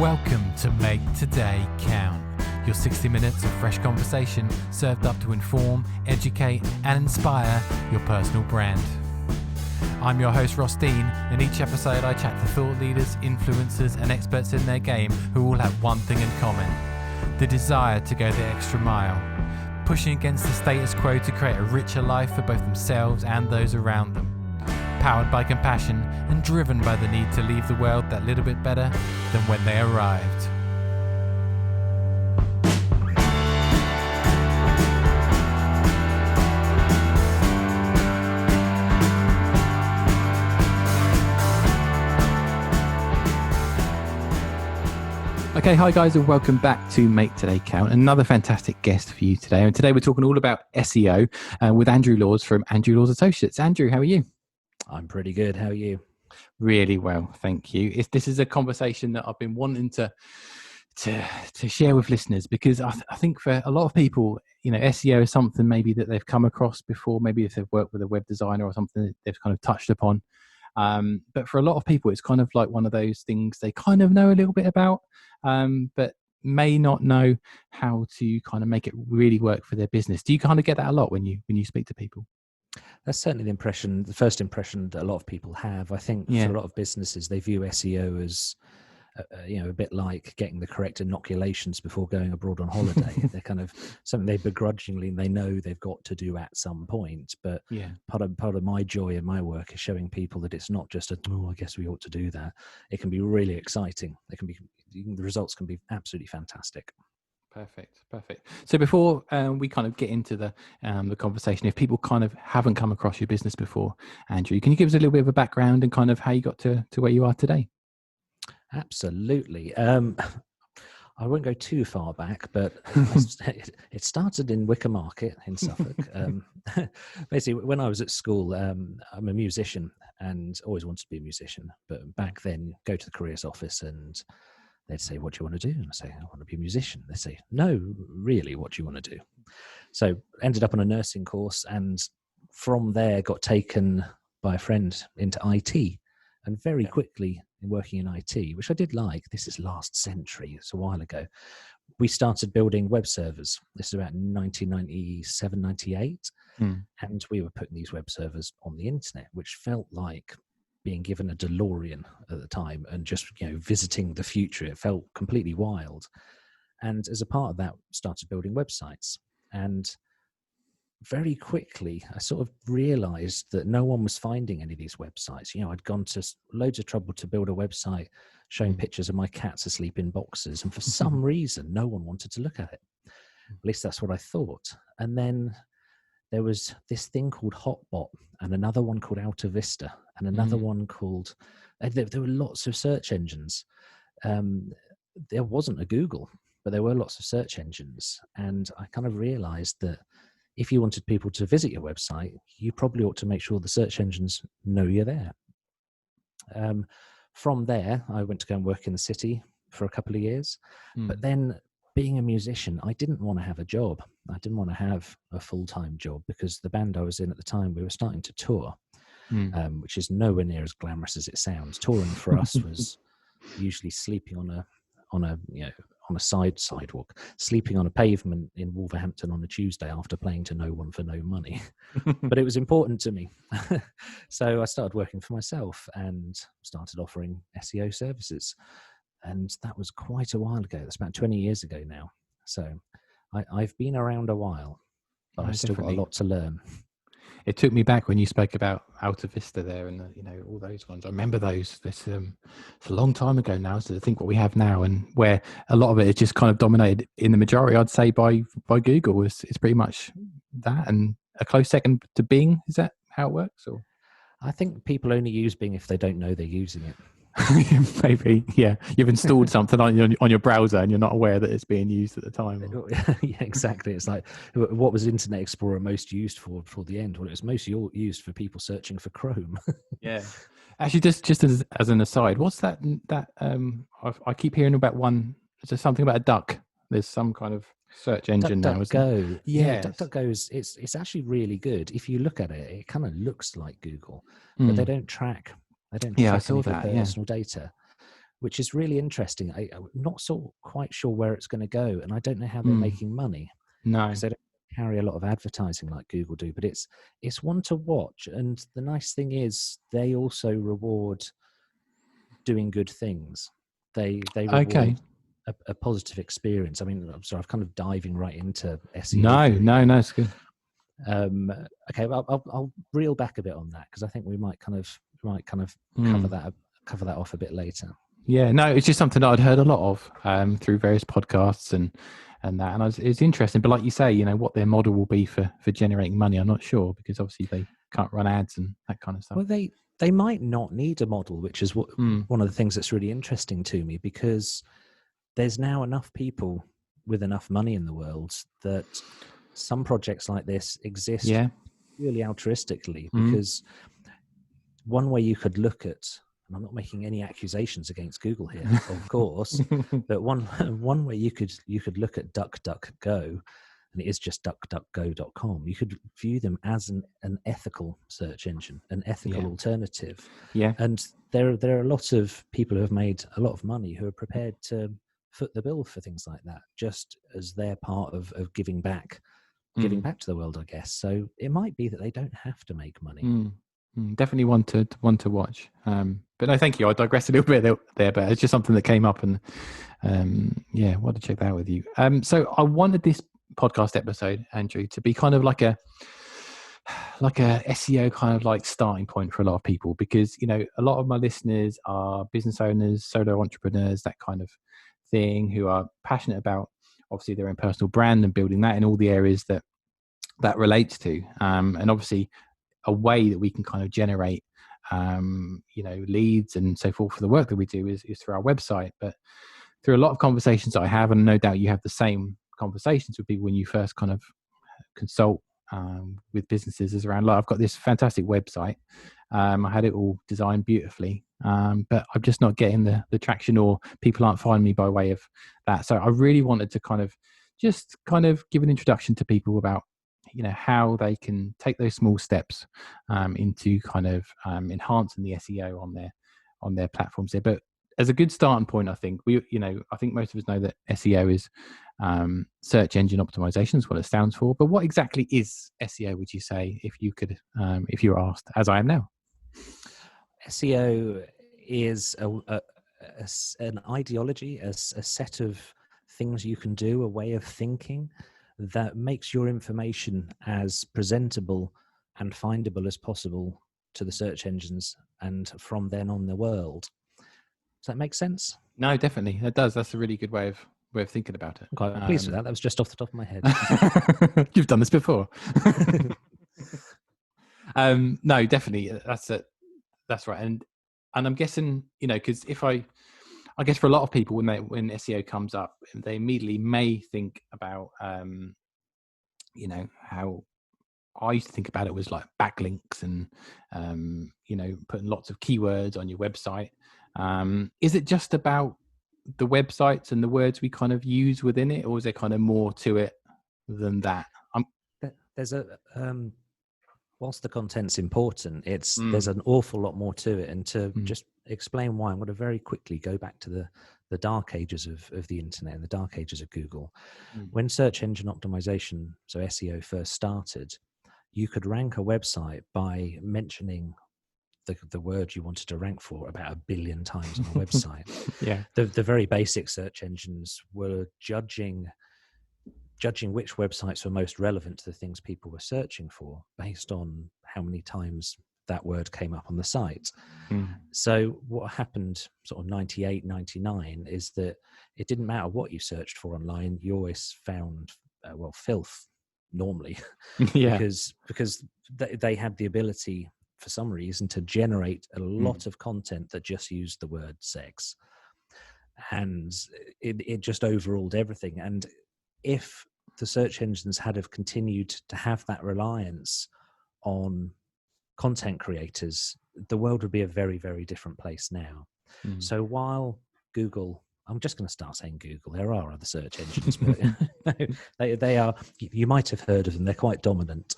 Welcome to Make Today Count, your 60 minutes of fresh conversation served up to inform, educate and inspire your personal brand. I'm your host Ross Dean, and each episode I chat to thought leaders, influencers and experts in their game who all have one thing in common: the desire to go the extra mile, pushing against the status quo to create a richer life for both themselves and those around them. Powered by compassion and driven by the need to leave the world that little bit better than when they arrived. Okay, hi guys, and welcome back to Make Today Count. Another fantastic guest for you today. And today we're talking all about SEO with Andrew Laws from Andrew Laws Associates. Andrew, how are you? I'm pretty good. How are you? Really well, thank you. This is a conversation that I've been wanting to share with listeners, because I think for a lot of people, SEO is something maybe that they've come across before, maybe if they've worked with a web designer or something that they've kind of touched upon. But for a lot of people, it's kind of like one of those things they kind of know a little bit about, but may not know how to kind of make it really work for their business. Do you kind of get that a lot when you speak to people? That's certainly the first impression that a lot of people have. I think for a lot of businesses, they view SEO as, a bit like getting the correct inoculations before going abroad on holiday. They're kind of something they begrudgingly, they know they've got to do at some point. But part of my joy in my work is showing people that it's not just I guess we ought to do that. It can be really exciting. The results can be absolutely fantastic. Perfect. So before we kind of get into the conversation, if people kind of haven't come across your business before, Andrew, can you give us a little bit of a background and kind of how you got to where you are today? Absolutely. I won't go too far back, but it started in Wicker Market in Suffolk. Basically, when I was at school, I'm a musician and always wanted to be a musician. But back then, go to the careers office and they'd say, "What do you want to do?" And I say, "I want to be a musician." They say, "No, really, what do you want to do?" So ended up on a nursing course, and from there got taken by a friend into IT, and very quickly working in IT, which I did like. This is last century. It's a while ago. We started building web servers. This is about 1997, 98. And we were putting these web servers on the internet, which felt like being given a DeLorean at the time and just, visiting the future. It felt completely wild. And as a part of that, started building websites. And very quickly, I sort of realized that no one was finding any of these websites. I'd gone to loads of trouble to build a website showing pictures of my cats asleep in boxes. And for some reason, no one wanted to look at it. At least that's what I thought. And then there was this thing called Hotbot and another one called Alta Vista and another one called, there were lots of search engines. There wasn't a Google, but there were lots of search engines. And I kind of realized that if you wanted people to visit your website, you probably ought to make sure the search engines know you're there. From there, I went to go and work in the city for a couple of years. But then being a musician, I didn't want to have a job. I didn't want to have a full-time job because the band I was in at the time, we were starting to tour, which is nowhere near as glamorous as it sounds. Touring for us was usually sleeping on a sidewalk, sleeping on a pavement in Wolverhampton on a Tuesday after playing to no one for no money. But it was important to me. So I started working for myself and started offering SEO services. And that was quite a while ago. That's about 20 years ago now. So I've been around a while, but I've still got a lot to learn. It took me back when you spoke about Alta Vista there and all those ones. I remember those. It's a long time ago now. So I think what we have now, and where a lot of it is just kind of dominated in the majority, I'd say by Google, is pretty much that, and a close second to Bing. Is that how it works? Or I think people only use Bing if they don't know they're using it. Maybe, yeah. You've installed something on your browser and you're not aware that it's being used at the time. Yeah, exactly. It's like, what was Internet Explorer most used for before the end? Well, it was most used for people searching for Chrome. Yeah. Actually, just as an aside, what's that? I keep hearing about one. Is there something about a duck? There's some kind of search engine now, isn't it? Yeah, DuckDuckGo is it's actually really good. If you look at it, it kind of looks like Google, but they don't track. They don't track any of your personal data. which is really interesting. I'm not quite sure where it's going to go, and I don't know how they're making money, No. because they don't carry a lot of advertising like Google do. But it's one to watch, and the nice thing is they also reward doing good things. They reward a positive experience. I mean, I'm sorry, I'm kind of diving right into SEO. No, it's good. Okay, well, I'll reel back a bit on that, because I think we might kind of cover that off a bit later. Yeah, no, it's just something that I'd heard a lot of through various podcasts and that, and it's interesting. But like you say, you know, what their model will be for generating money, I'm not sure, because obviously they can't run ads and that kind of stuff. Well, they might not need a model, which is one of the things that's really interesting to me, because there's now enough people with enough money in the world that some projects like this exist purely altruistically. Because one way you could look at, and I'm not making any accusations against Google here, of course, but one way you could look at DuckDuckGo, and it is just duckduckgo.com. You could view them as an ethical search engine, an ethical alternative. Yeah. And there are a lot of people who have made a lot of money who are prepared to foot the bill for things like that, just as they're part of giving back to the world, I guess. So it might be that they don't have to make money. Definitely one to watch. But no, thank you. I digress a little bit there, but it's just something that came up, and wanted to check that out with you. So I wanted this podcast episode, Andrew, to be kind of like a SEO kind of like starting point for a lot of people, because, you know, a lot of my listeners are business owners, solo entrepreneurs, that kind of thing, who are passionate about obviously their own personal brand and building that in all the areas that relates to, and obviously a way that we can kind of generate leads and so forth for the work that we do is through our website. But through a lot of conversations that I have, and no doubt you have the same conversations with people when you first kind of consult with businesses, is around, like, I've got this fantastic website, I had it all designed beautifully, but I'm just not getting the traction, or people aren't finding me by way of that. So I really wanted to kind of give an introduction to people about, you know, how they can take those small steps into kind of enhancing the SEO on their platforms there. But as a good starting point, I think I think most of us know that SEO is search engine optimization, is what it stands for. But what exactly is SEO, would you say, if you were asked, as I am now? SEO is an ideology, a set of things you can do, a way of thinking that makes your information as presentable and findable as possible to the search engines, and from then on the world. Does that make sense? No, definitely. It does. That's a really good way of thinking about it. Okay, I'm pleased with that. That was just off the top of my head. You've done this before. No, definitely. That's right. And I'm guessing, you know, because I guess for a lot of people, when SEO comes up, they immediately may think about, how I used to think about it was like backlinks and, putting lots of keywords on your website. Is it just about the websites and the words we kind of use within it, or is there kind of more to it than that? There's whilst the content's important, there's an awful lot more to it. And to just explain why, I'm going to very quickly go back to the dark ages of the internet and the dark ages of Google. When search engine optimization, so SEO, first started, you could rank a website by mentioning the word you wanted to rank for about 1 billion times on a website. Yeah. The very basic search engines were judging which websites were most relevant to the things people were searching for based on how many times that word came up on the site. So what happened sort of 98, 99 is that it didn't matter what you searched for online, you always found, filth normally. because they had the ability, for some reason, to generate a lot of content that just used the word sex. And it just overruled everything. And if the search engines had have continued to have that reliance on content creators, the world would be a very, very different place now. So while Google, I'm just going to start saying Google, there are other search engines, but they are, you might have heard of them, they're quite dominant.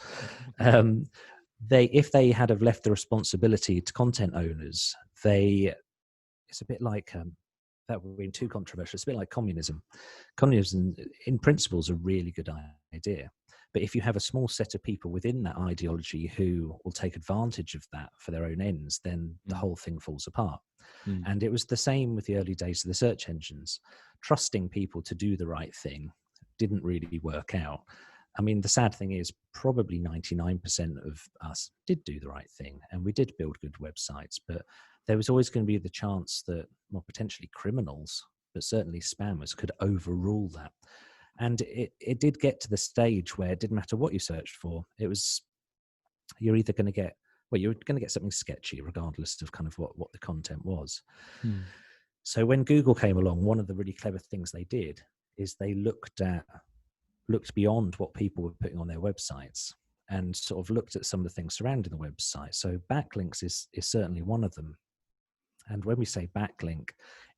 If they had have left the responsibility to content owners, it's a bit like without being too controversial, it's a bit like communism. Communism, in principle, is a really good idea. But if you have a small set of people within that ideology who will take advantage of that for their own ends, then the whole thing falls apart. And it was the same with the early days of the search engines. Trusting people to do the right thing didn't really work out. I mean, the sad thing is probably 99% of us did do the right thing and we did build good websites, but there was always going to be the chance that, well, potentially criminals, but certainly spammers could overrule that. And it did get to the stage where it didn't matter what you searched for. It was, you're either going to get, well, you're going to get something sketchy regardless of kind of what the content was. So when Google came along, one of the really clever things they did is they looked beyond what people were putting on their websites and sort of looked at some of the things surrounding the website. So backlinks is certainly one of them. And when we say backlink,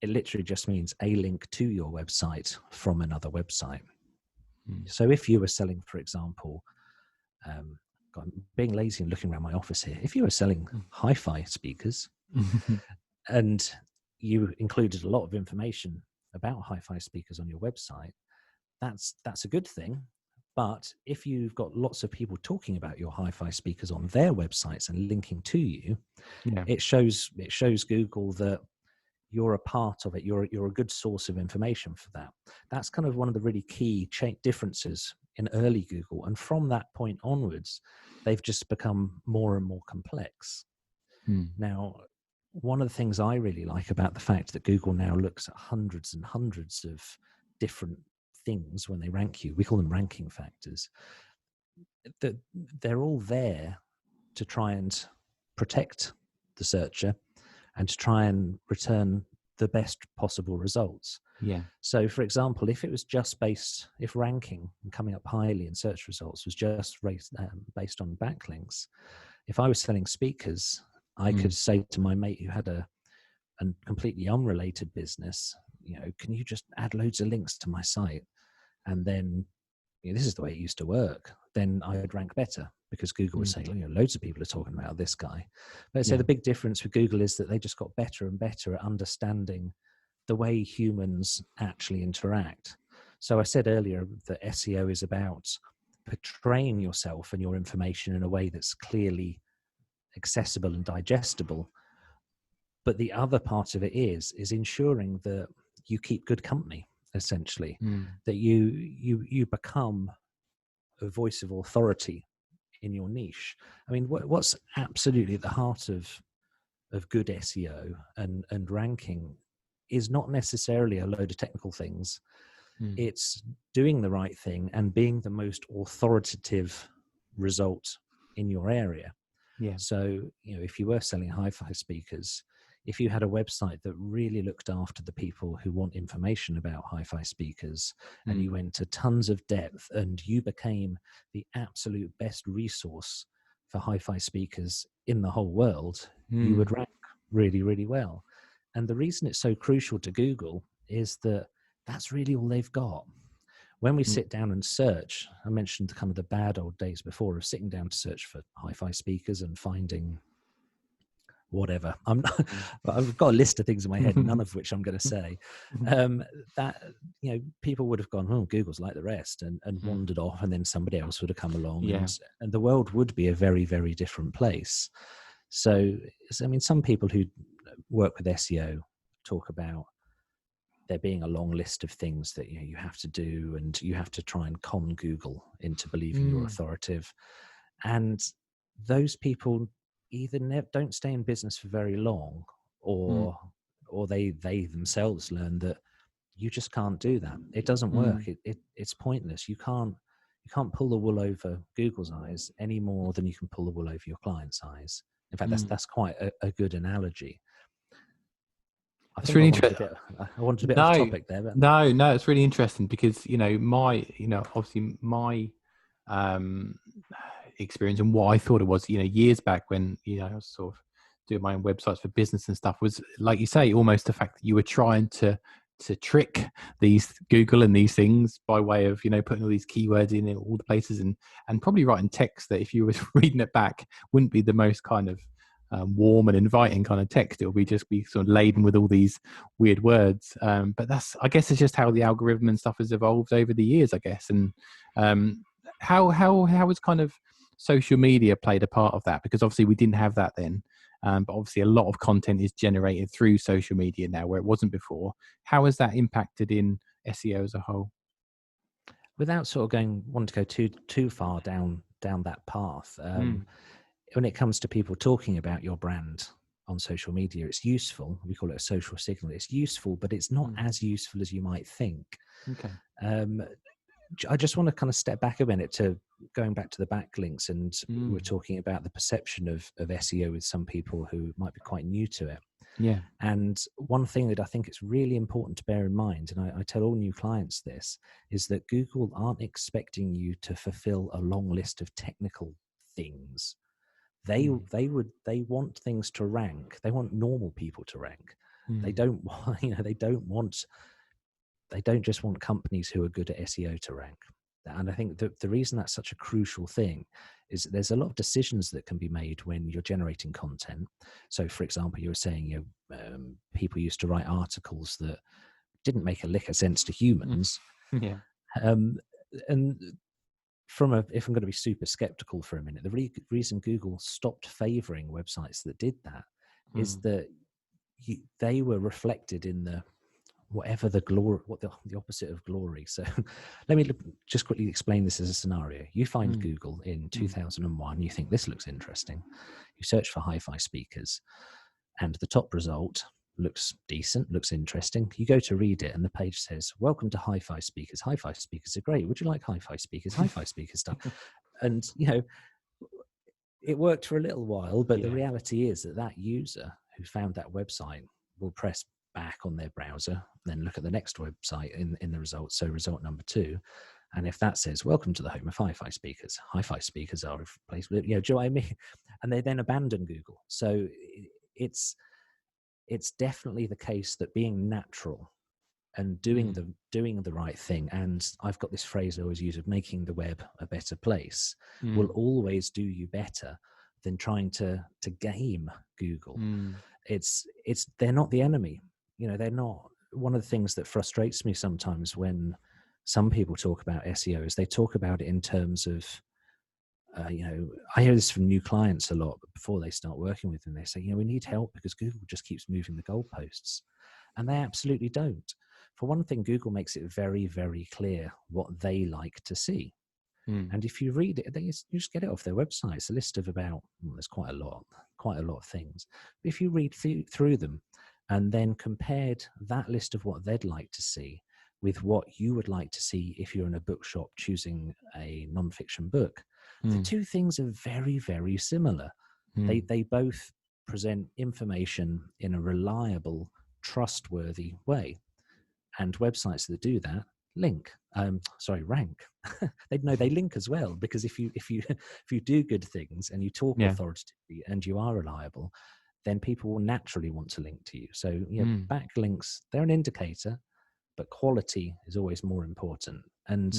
it literally just means a link to your website from another website. So if you were selling, for example, I'm being lazy and looking around my office here. If you were selling hi-fi speakers and you included a lot of information about hi-fi speakers on your website, that's a good thing. But if you've got lots of people talking about your hi-fi speakers on their websites and linking to you, it shows Google that you're a part of it. You're a good source of information for that. That's kind of one of the really key differences in early Google. And from that point onwards, they've just become more and more complex. Now, one of the things I really like about the fact that Google now looks at hundreds and hundreds of different things when they rank you, we call them ranking factors, that they're all there to try and protect the searcher and to try and return the best possible results. So for example, if it was just if ranking and coming up highly in search results was just based on backlinks, if I was selling speakers, I could say to my mate who had a completely unrelated business, can you just add loads of links to my site? And then, this is the way it used to work. Then I would rank better because Google would say, loads of people are talking about this guy. But I'd say the big difference with Google is that they just got better and better at understanding the way humans actually interact. So I said earlier that SEO is about portraying yourself and your information in a way that's clearly accessible and digestible. But the other part of it is ensuring that you keep good company, essentially, that you become a voice of authority in your niche. I mean, what's absolutely at the heart of good SEO and ranking is not necessarily a load of technical things. It's doing the right thing and being the most authoritative result in your area. So, if you were selling hi-fi speakers, if you had a website that really looked after the people who want information about hi-fi speakers and you went to tons of depth and you became the absolute best resource for hi-fi speakers in the whole world, you would rank really, really well. And the reason it's so crucial to Google is that that's really all they've got. When we sit down and search, I mentioned kind of the bad old days before of sitting down to search for hi-fi speakers and finding whatever. I've got a list of things in my head, none of which I'm going to say. That people would have gone, oh, Google's like the rest, and wandered off, and then somebody else would have come along, and the world would be a very, very different place. So, I mean, some people who work with SEO talk about there being a long list of things that you have to do, and you have to try and con Google into believing you're authoritative. And those people either don't stay in business for very long, or they themselves learn that you just can't do that. It doesn't work. It's pointless. You can't pull the wool over Google's eyes any more than you can pull the wool over your client's eyes. In fact, that's quite a good analogy. It's really interesting. I wanted a bit off topic there. But... No, it's really interesting because, obviously my experience and what I thought it was, years back when, I was sort of doing my own websites for business and stuff, was, like you say, almost the fact that you were trying to trick these Google and these things by way of, putting all these keywords in all the places and probably writing text that if you were reading it back wouldn't be the most kind of warm and inviting kind of text. It'll just be sort of laden with all these weird words. But I guess it's just how the algorithm and stuff has evolved over the years, I guess. And how has kind of social media played a part of that? Because obviously we didn't have that then. But obviously a lot of content is generated through social media now where it wasn't before. How has that impacted in SEO as a whole? Without sort of wanting to go too far down that path, when it comes to people talking about your brand on social media, it's useful. We call it a social signal. It's useful, but it's not as useful as you might think. Okay. I just want to kind of step back a minute to going back to the backlinks, and we're talking about the perception of SEO with some people who might be quite new to it. Yeah. And one thing that I think it's really important to bear in mind, and I tell all new clients this, is that Google aren't expecting you to fulfill a long list of technical things. They want things to rank. They want normal people to rank. They don't want, they don't just want companies who are good at SEO to rank. And I think the reason that's such a crucial thing is there's a lot of decisions that can be made when you're generating content. So, for example, you were saying people used to write articles that didn't make a lick of sense to humans. Yeah. And if I'm going to be super skeptical for a minute, the reason Google stopped favoring websites that did that is that they were reflected in the whatever the glory, what the opposite of glory. So let me just quickly explain this as a scenario. You find Google in 2001, you think this looks interesting. You search for hi-fi speakers and the top result looks decent, looks interesting. You go to read it and the page says, welcome to hi-fi speakers. Hi-fi speakers are great. Would you like hi-fi speakers? Hi-fi speakers stuff. And, it worked for a little while, but the reality is that user who found that website will press back on their browser, then look at the next website in the results. So result number 2. And if that says, welcome to the home of hi-fi speakers are a place, do you know what I mean? And they then abandon Google. So it's definitely the case that being natural and doing the right thing, and I've got this phrase I always use of making the web a better place, will always do you better than trying to game Google. It's they're not the enemy. They're not. One of the things that frustrates me sometimes when some people talk about SEO is they talk about it in terms of, I hear this from new clients a lot, but before they start working with them, they say, we need help because Google just keeps moving the goalposts. And they absolutely don't. For one thing, Google makes it very, very clear what they like to see. And if you read it, you just get it off their website. It's a list of about, there's quite a lot of things. But if you read through them and then compared that list of what they'd like to see with what you would like to see if you're in a bookshop choosing a nonfiction book, the two things are very, very similar. They both present information in a reliable, trustworthy way. And websites that do that rank. They link as well, because if you do good things and you talk authoritatively and you are reliable, then people will naturally want to link to you. So backlinks, they're an indicator, but quality is always more important. And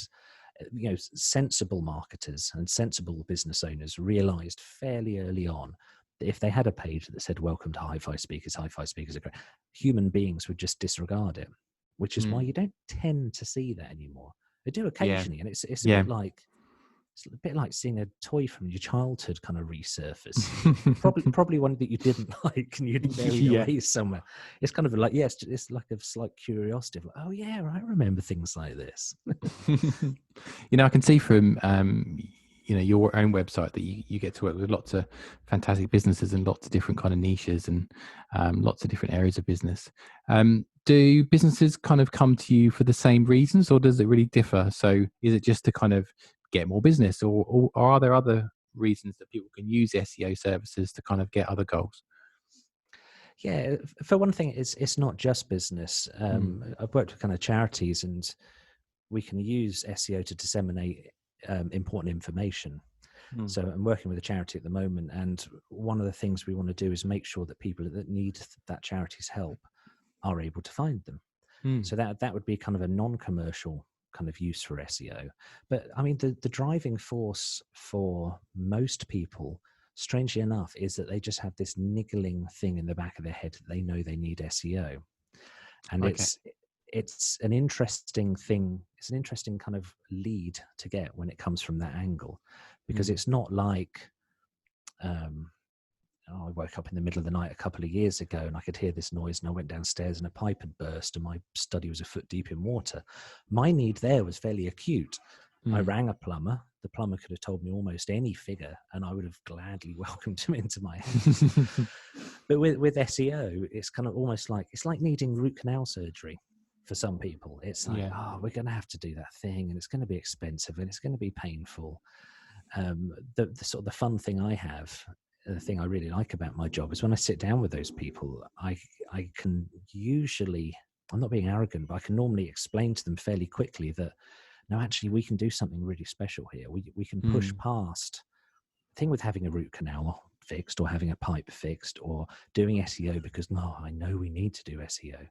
sensible marketers and sensible business owners realized fairly early on that if they had a page that said welcome to hi-fi speakers are great, human beings would just disregard it, which is why you don't tend to see that anymore. They do occasionally, and it's a bit like seeing a toy from your childhood kind of resurface. probably one that you didn't like and you'd buried away somewhere. It's kind of like, it's like a slight curiosity of like, oh yeah, I remember things like this. I can see from your own website that you get to work with lots of fantastic businesses and lots of different kind of niches and lots of different areas of business. Do businesses kind of come to you for the same reasons, or does it really differ? So is it just to kind of get more business, or are there other reasons that people can use SEO services to kind of get other goals? Yeah, for one thing, it's not just business. I've worked with kind of charities, and we can use SEO to disseminate important information. So I'm working with a charity at the moment, and one of the things we want to do is make sure that people that need that charity's help are able to find them. So that would be kind of a non-commercial kind of use for SEO. But I mean, the driving force for most people strangely enough, is that they just have this niggling thing in the back of their head that they know they need SEO. And Okay. it's an interesting thing. It's an interesting kind of lead to get when it comes from that angle, because it's not like, I woke up in the middle of the night a couple of years ago and I could hear this noise and I went downstairs and a pipe had burst and my study was a foot deep in water. My need there was fairly acute. I rang a plumber. The plumber could have told me almost any figure and I would have gladly welcomed him into my house. But with SEO, it's kind of almost like, it's like needing root canal surgery for some people. It's like, we're going to have to do that thing and it's going to be expensive and it's going to be painful. The sort of the fun thing I have, the thing I really like about my job, is when I sit down with those people, I can usually, I'm not being arrogant, but I can normally explain to them fairly quickly that, no, actually, we can do something really special here. We can push past the thing with having a root canal fixed or having a pipe fixed or doing SEO because, no, I know we need to do SEO,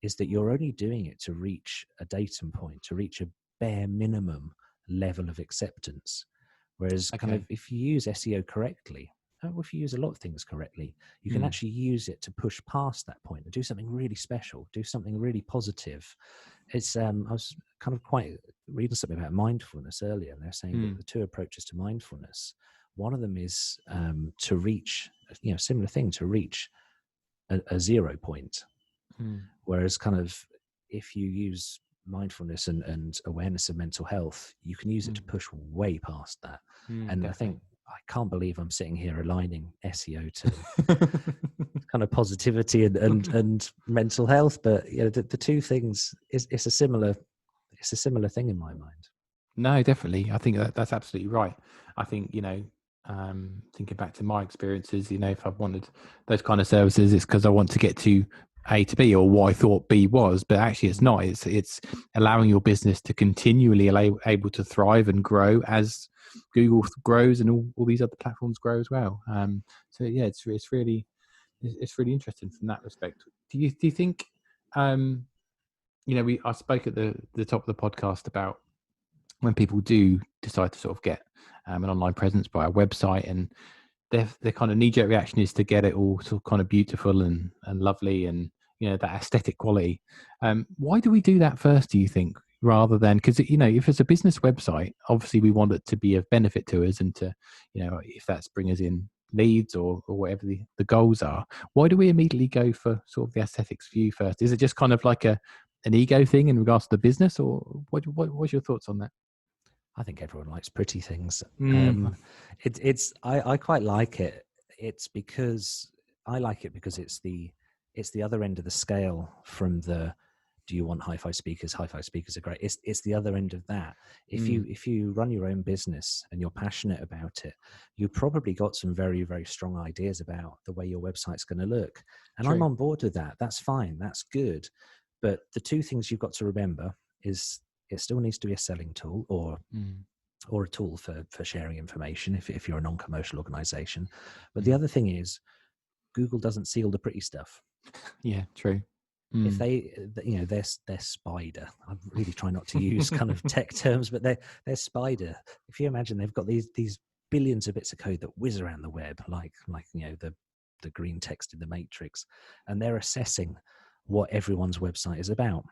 is that you're only doing it to reach a datum point, to reach a bare minimum level of acceptance. Whereas kind of if you use SEO correctly, or if you use a lot of things correctly, you can actually use it to push past that point and do something really special, do something really positive. It's I was kind of quite reading something about mindfulness earlier, and they're saying that the two approaches to mindfulness, one of them is to reach, similar thing, to reach a 0 point. Whereas kind of if you use mindfulness and awareness of mental health, you can use it to push way past that. And definitely. I think, I can't believe I'm sitting here aligning SEO to kind of positivity and mental health, but the two things it's a similar thing in my mind. No, definitely. I think that's absolutely right. I think, thinking back to my experiences, if I've wanted those kind of services, it's because I want to get to A to B, or what I thought B was, but actually it's not. It's allowing your business to continually able to thrive and grow as Google grows and all these other platforms grow as well. So yeah, it's really interesting from that respect. Do you think, I spoke at the top of the podcast about when people do decide to sort of get an online presence by a website, and their kind of knee-jerk reaction is to get it all sort of kind of beautiful and lovely and that aesthetic quality. Why do we do that first, do you think, rather than, because if it's a business website, obviously we want it to be of benefit to us and to if that's bring us in leads or whatever the goals are. Why do we immediately go for sort of the aesthetics view first? Is it just kind of like an ego thing in regards to the business, or what's your thoughts on that? I think everyone likes pretty things. I quite like it. It's because I like it because it's the other end of the scale from the, do you want hi-fi speakers? Hi-fi speakers are great. It's the other end of that. If you run your own business and you're passionate about it, you've probably got some very, very strong ideas about the way your website's going to look. And True. I'm on board with that. That's fine. That's good. But the two things you've got to remember is it still needs to be a selling tool or a tool for sharing information if you're a non-commercial organization. But the other thing is Google doesn't see all the pretty stuff. Yeah, true. If they're spider. I'm really trying not to use kind of tech terms, but they're spider. If you imagine they've got these billions of bits of code that whiz around the web, like the green text in the Matrix, and they're assessing what everyone's website is about,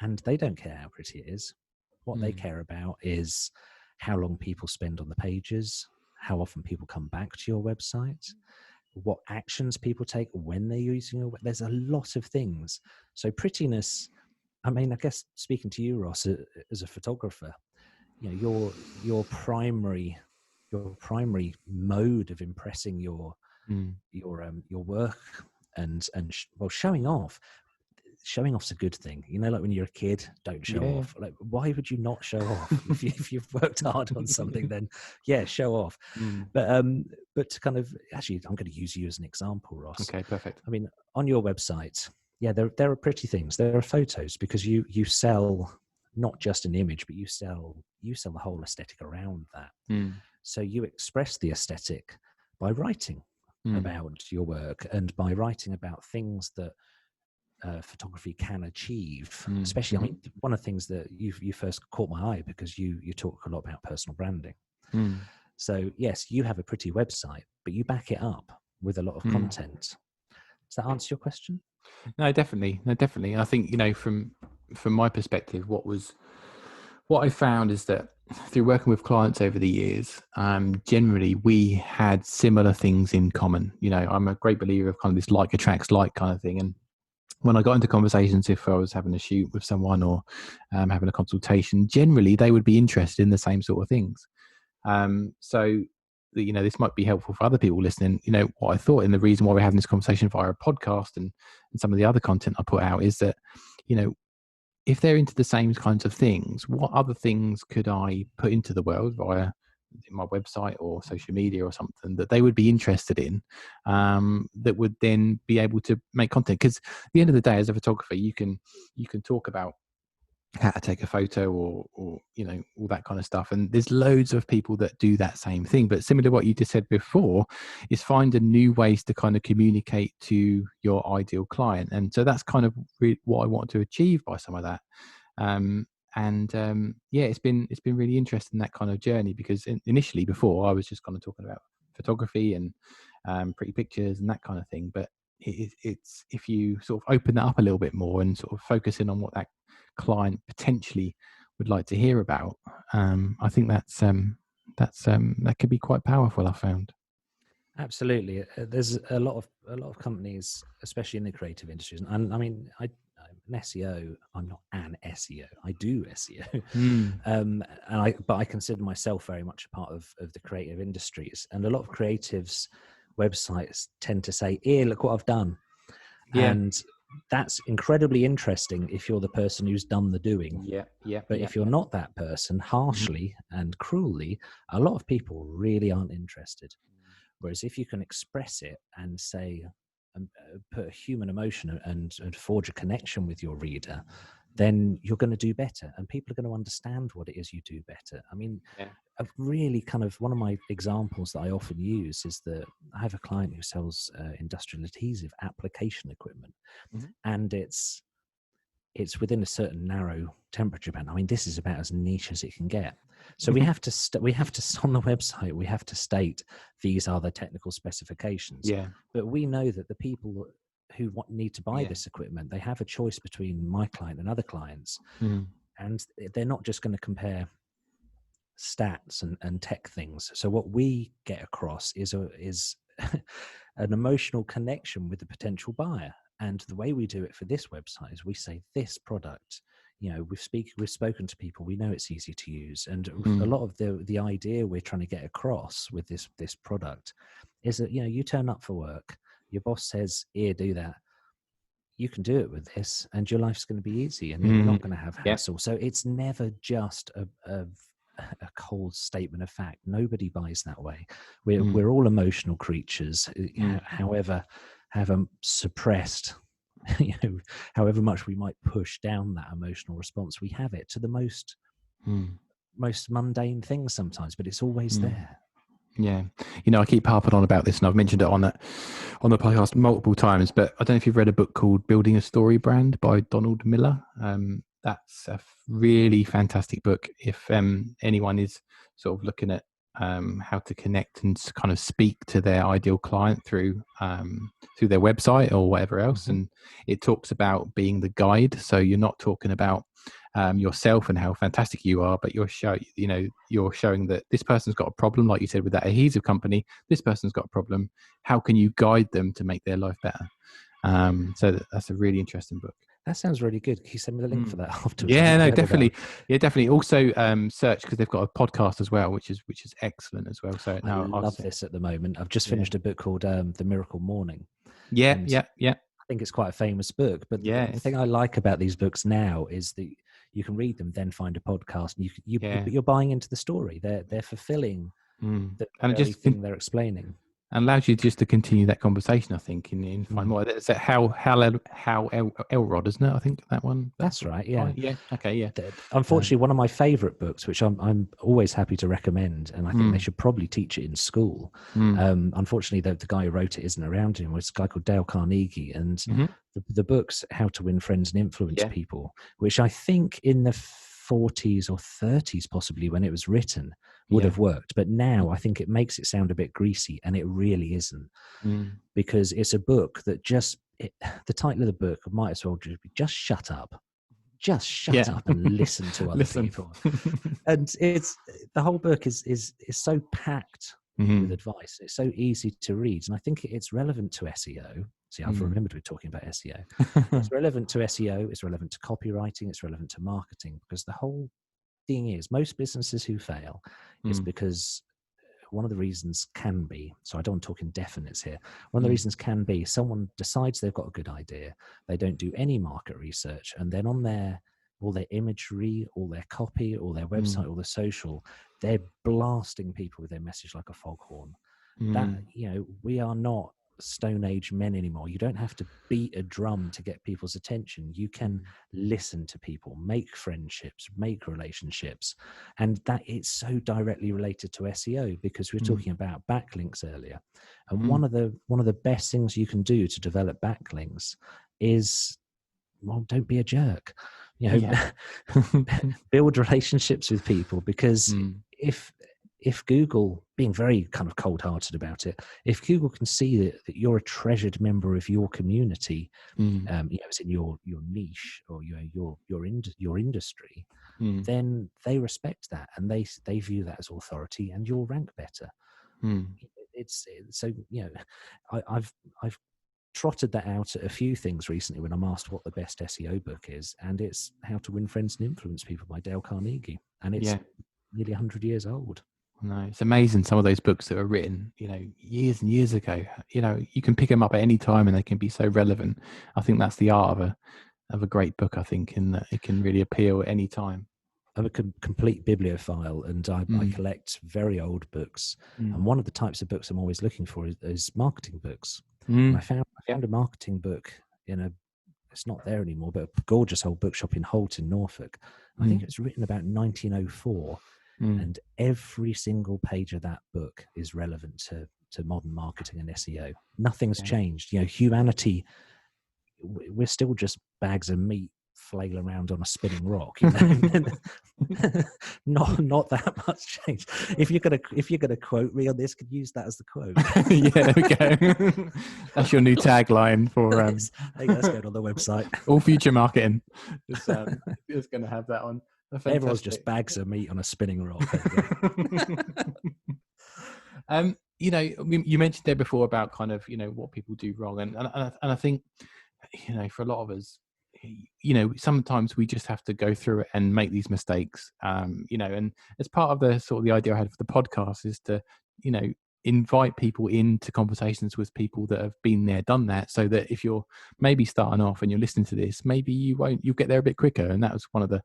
and they don't care how pretty it is. What they care about is how long people spend on the pages, how often people come back to your website, what actions people take when they're using your website. There's a lot of things. So prettiness, I mean, I guess speaking to you, Ross, as a photographer, your primary mode of impressing your work and showing off. Showing off's a good thing, like when you're a kid, don't show off. Like, why would you not show off? if you've worked hard on something, then show off. But to kind of, actually, I'm going to use you as an example, Ross. Okay, perfect. I mean, on your website, there are pretty things. There are photos, because you sell not just an image, but you sell the whole aesthetic around that. So you express the aesthetic by writing about your work and by writing about things that photography can achieve. Especially, I mean, one of the things that you first caught my eye because you talk a lot about personal branding. So yes, you have a pretty website, but you back it up with a lot of content. Does that answer your question? No, definitely. No, definitely. I think, from my perspective, what I found is that through working with clients over the years, generally we had similar things in common. I'm a great believer of kind of this like attracts like kind of thing. And when I got into conversations, if I was having a shoot with someone or having a consultation, generally they would be interested in the same sort of things. So, this might be helpful for other people listening. What I thought, and the reason why we're having this conversation via a podcast and some of the other content I put out is that, if they're into the same kinds of things, what other things could I put into the world via my website or social media or something that they would be interested in, that would then be able to make content? Because at the end of the day, as a photographer, you can talk about how to take a photo or all that kind of stuff, and there's loads of people that do that same thing. But similar to what you just said before, is find a new ways to kind of communicate to your ideal client. And so that's kind of what I want to achieve by some of that. It's been really interesting, that kind of journey, because initially before I was just kind of talking about photography and pretty pictures and that kind of thing. But it's if you sort of open that up a little bit more and sort of focus in on what that client potentially would like to hear about, I think that could be quite powerful, I found. Absolutely. There's a lot of companies, especially in the creative industries. And I mean, I'm an SEO. I'm not an SEO. I do SEO. But I consider myself very much a part of the creative industries. And a lot of creatives' websites tend to say, "Here, look what I've done." Yeah. And that's incredibly interesting if you're the person who's done the doing. But if you're not that person, harshly and cruelly, a lot of people really aren't interested. Whereas if you can express it and say, put a human emotion and forge a connection with your reader, then you're going to do better, and people are going to understand what it is you do better. I mean, a really kind of one of my examples that I often use is that I have a client who sells industrial adhesive application equipment, and it's within a certain narrow temperature band. I mean, this is about as niche as it can get. So we have to on the website, we have to state these are the technical specifications. But we know that the people who need to buy this equipment, they have a choice between my client and other clients, and they're not just going to compare stats and tech things. So what we get across is an emotional connection with the potential buyer. And the way we do it for this website is we say, this product, we've spoken to people, we know it's easy to use. And a lot of the idea we're trying to get across with this product is that, you turn up for work, your boss says, here, do that. You can do it with this and your life's going to be easy and you're not going to have hassle. So it's never just a cold statement of fact. Nobody buys that way. We're all emotional creatures, however suppressed, however much we might push down that emotional response, we have it to the most mundane things sometimes, but it's always there. Yeah. I keep harping on about this, and I've mentioned it on the podcast multiple times, but I don't know if you've read a book called Building a Story Brand by Donald Miller. That's a really fantastic book if anyone is sort of looking at how to connect and kind of speak to their ideal client through their website or whatever else. And it talks about being the guide. So you're not talking about yourself and how fantastic you are, but you're showing that this person's got a problem, like you said with that adhesive company. This person's got a problem. How can you guide them to make their life better? So that's a really interesting book. That sounds really good. Can you send me the link for that afterwards? Yeah, no, definitely. Yeah, definitely. Also, search, because they've got a podcast as well, which is excellent as well. So I love this at the moment. I've just finished a book called The Miracle Morning. Yeah. I think it's quite a famous book, but the thing I like about these books now is that you can read them, then find a podcast, and you're buying into the story. They're fulfilling the very thing they're explaining. And allows you just to continue that conversation, I think, and find more. Is that how Elrod, isn't it? I think that one. That's right. Yeah. Yeah. Okay. Yeah. Unfortunately, one of my favourite books, which I'm always happy to recommend, and I think they should probably teach it in school. Unfortunately, the guy who wrote it isn't around anymore. It's a guy called Dale Carnegie, and the book's How to Win Friends and Influence People, which I think in the 40s or 30s, possibly, when it was written, would Yeah. have worked. But now I think it makes it sound a bit greasy, and it really isn't, Mm. because it's a book that the title of the book might as well just be Just Shut Up. Just shut Yeah. up and listen to other Listen. people. And it's the whole book is so packed with Mm. advice. It's so easy to read, and I think it's relevant to SEO. See, I've Mm. remembered we're talking about SEO. It's relevant to SEO. It's relevant to copywriting. It's relevant to marketing, because the whole thing is, most businesses who fail is Mm. because one of the reasons can be, so I don't want to talk indefinites here. One of the Mm. reasons can be someone decides they've got a good idea. They don't do any market research. And then on all their imagery, all their copy, all their website, Mm. all the social, they're blasting people with their message like a foghorn. That, Mm. we are not Stone Age men anymore. You don't have to beat a drum to get people's attention. You can Mm. listen to people, make friendships, make relationships. And that it's so directly related to SEO, because we were Mm. talking about backlinks earlier. And Mm. one of the best things you can do to develop backlinks is, well, don't be a jerk. Yeah. Build relationships with people, because Mm. if Google, being very kind of cold-hearted about it, if Google can see that you're a treasured member of your community, Mm. it's in your niche, or your industry, Mm. then they respect that, and they view that as authority, and you'll rank better. Mm. It's so I've trotted that out at a few things recently when I'm asked what the best SEO book is, and it's How to Win Friends and Influence People by Dale Carnegie, and it's Yeah. nearly 100 years old. No, it's amazing. Some of those books that were written, years and years ago, you can pick them up at any time and they can be so relevant. I think that's the art of a great book, I think, in that it can really appeal at any time. I'm a complete bibliophile, and I Mm. collect very old books. Mm. And one of the types of books I'm always looking for is marketing books. And Mm. I found a marketing book it's not there anymore, but a gorgeous old bookshop in Holt in Norfolk. I think Mm. it was written about 1904, Mm. and every single page of that book is relevant to modern marketing and SEO. Nothing's Yeah. changed. Humanity, we're still just bags of meat flail around on a spinning rock. Not that much change. If you're gonna quote me on this, could use that as the quote. Yeah, there we go. That's your new tagline for Let's go on the website. all future marketing. It's going to have that on. Everyone's just bags of meat on a spinning rock. You mentioned there before about kind of what people do wrong, and I think for a lot of us, sometimes we just have to go through it and make these mistakes. And as part of the sort of the idea I had for the podcast is to invite people into conversations with people that have been there, done that, so that if you're maybe starting off and you're listening to this, maybe you'll get there a bit quicker. And that was one of the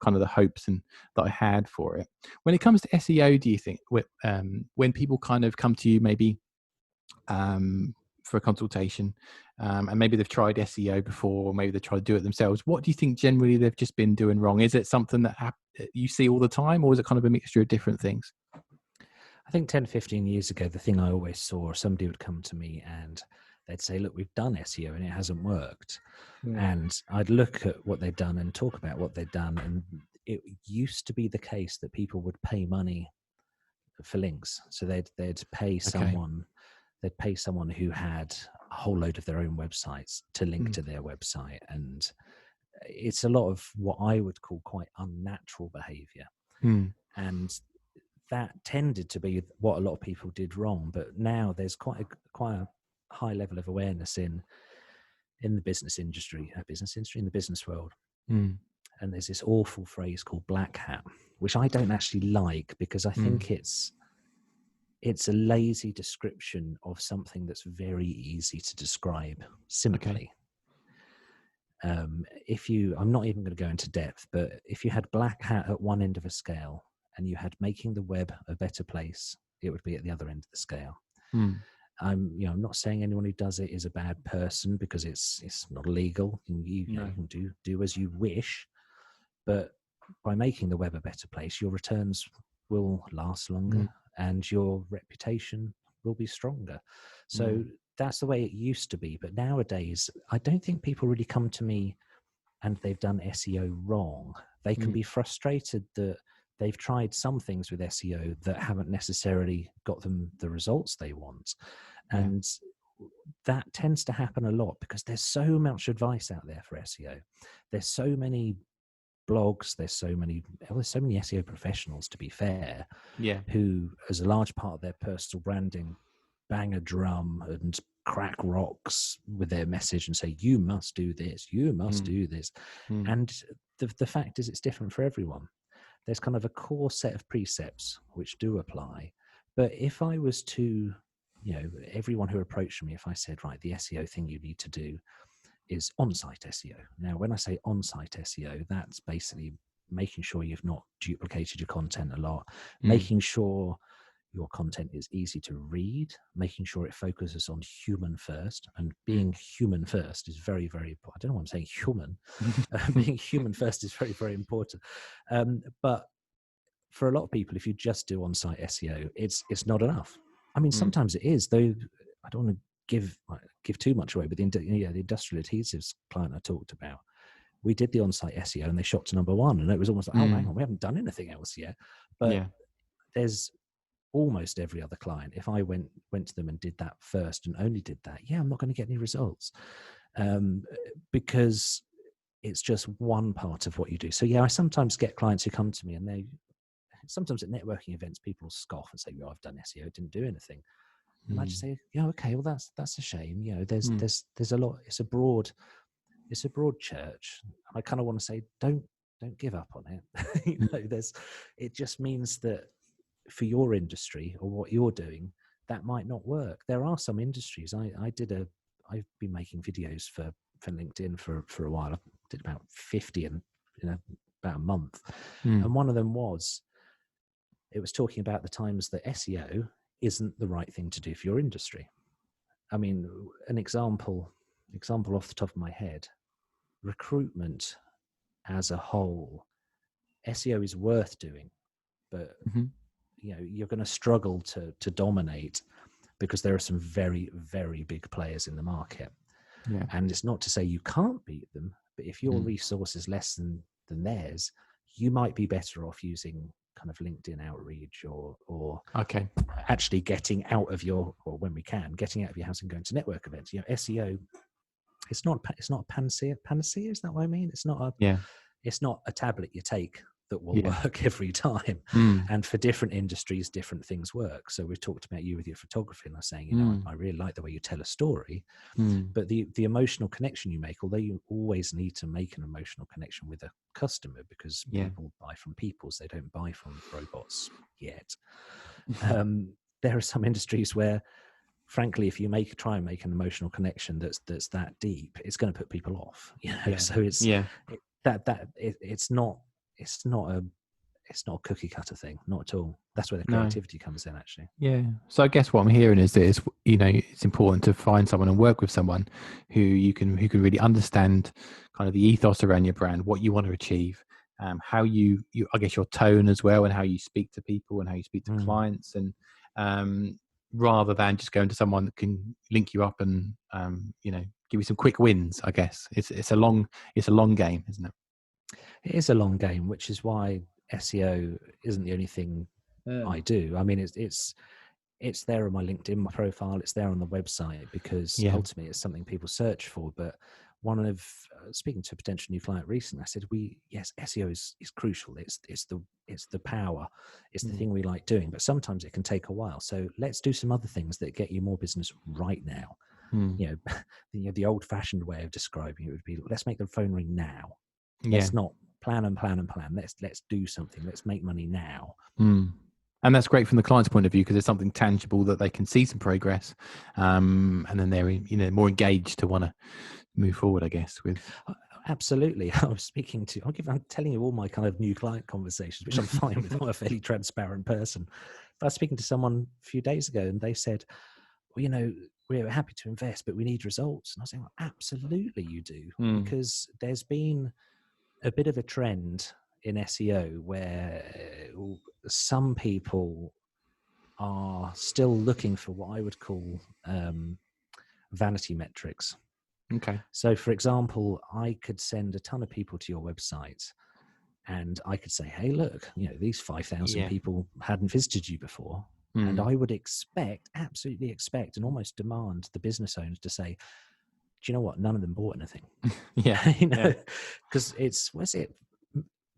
kind of the hopes and that I had for it. When it comes to SEO, do you think when people kind of come to you maybe for a consultation, and maybe they've tried SEO before, or maybe they've tried to do it themselves, what do you think generally they've just been doing wrong? Is it something that you see all the time, or is it kind of a mixture of different things? I think 10, 15 years ago, the thing I always saw, somebody would come to me and they'd say, look, we've done SEO and it hasn't worked. And I'd look at what they'd done and talk about what they'd done. And it used to be the case that people would pay money for links. So they'd pay someone, who had a whole load of their own websites to link to their website. And it's a lot of what I would call quite unnatural behavior. And that tended to be what a lot of people did wrong. But now there's quite a high level of awareness in the business industry, in the business world. And there's this awful phrase called black hat, which I don't actually like, because I think it's a lazy description of something that's very easy to describe simply. I'm not even going to go into depth, but if you had black hat at one end of a scale and you had making the web a better place, it would be at the other end of the scale. I'm not saying anyone who does it is a bad person, because it's not illegal. You can do as you wish, but by making the web a better place, your returns will last longer and your reputation will be stronger. So that's the way it used to be. But nowadays, I don't think people really come to me and they've done SEO wrong. They can be frustrated that they've tried some things with SEO that haven't necessarily got them the results they want. Yeah. And that tends to happen a lot because there's so much advice out there for SEO. There's so many blogs, there's so many SEO professionals, to be fair, Yeah. who, as a large part of their personal branding, bang a drum and crack rocks with their message and say, you must do this, you must do this. And the fact is, it's different for everyone. There's kind of a core set of precepts which do apply. But if I was to, everyone who approached me, if I said, right, the SEO thing you need to do is on-site SEO. Now, when I say on-site SEO, that's basically making sure you've not duplicated your content a lot, making sure your content is easy to read, making sure it focuses on human first. And being human first is very, very, I don't know why I'm saying human. Being human first is very, very important. But for a lot of people, if you just do on-site SEO, it's not enough. I mean, sometimes it is, though. I don't want to give too much away, but the industrial adhesives client I talked about, we did the on-site SEO and they shot to number 1, and it was almost like, oh, hang on, we haven't done anything else yet. But there's almost every other client, if I went to them and did that first and only did that, I'm not going to get any results, because it's just one part of what you do. So I sometimes get clients who come to me, and sometimes at networking events, people scoff and say, well, I've done SEO, didn't do anything. And I just say, okay, well, that's a shame. There's a lot. It's a broad church. I kind of want to say, don't give up on it. It just means that for your industry or what you're doing, that might not work. There are some industries. I've been making videos for LinkedIn for a while. I did about 50 in about a month, and one of them was talking about the times that SEO isn't the right thing to do for your industry. I mean, an example off the top of my head: recruitment as a whole, SEO is worth doing, but you're going to struggle to dominate because there are some very, very big players in the market. Yeah. And it's not to say you can't beat them, but if your resource is less than theirs, you might be better off using kind of LinkedIn outreach or actually getting out of your, or when we can, getting out of your house and going to network events. SEO, it's not a panacea. Panacea, is that what I mean? It's not a tablet you take that will work every time. And for different industries, different things work. So we've talked about you with your photography, and I was saying, I really like the way you tell a story, but the emotional connection you make, although you always need to make an emotional connection with a customer, because people buy from peoples, they don't buy from robots yet. There are some industries where, frankly, if you try and make an emotional connection that's that deep, it's going to put people off. So it's not a cookie cutter thing, not at all. That's where the creativity comes in, actually. Yeah. So I guess what I'm hearing is that it's important to find someone and work with someone who can really understand kind of the ethos around your brand, what you want to achieve, how you I guess your tone as well, and how you speak to people and how you speak to clients, and rather than just going to someone that can link you up and give you some quick wins. I guess it's a long game, isn't it? It is a long game, which is why SEO isn't the only thing I do. I mean, it's there on my LinkedIn profile, it's there on the website, because ultimately it's something people search for. But speaking to a potential new client recently, I said, SEO is crucial. It's the power. It's the thing we like doing, but sometimes it can take a while. So let's do some other things that get you more business right now. The old fashioned way of describing it would be, let's make the phone ring now. Let's not plan and plan and plan. Let's do something. Let's make money now. And that's great from the client's point of view, because it's something tangible that they can see some progress, and then they're more engaged to want to move forward, I guess. With absolutely, I'm telling you all my kind of new client conversations, which I'm fine with. I'm a fairly transparent person. But I was speaking to someone a few days ago, and they said, well, we're happy to invest, but we need results. And I was saying, well, absolutely you do, because there's been a bit of a trend in SEO where some people are still looking for what I would call vanity metrics. Okay. So, for example, I could send a ton of people to your website, And I could say, hey, look, these 5,000 Yeah. people hadn't visited you before. And I would absolutely expect and almost demand the business owners to say, do you know what? None of them bought anything. Yeah. Because was it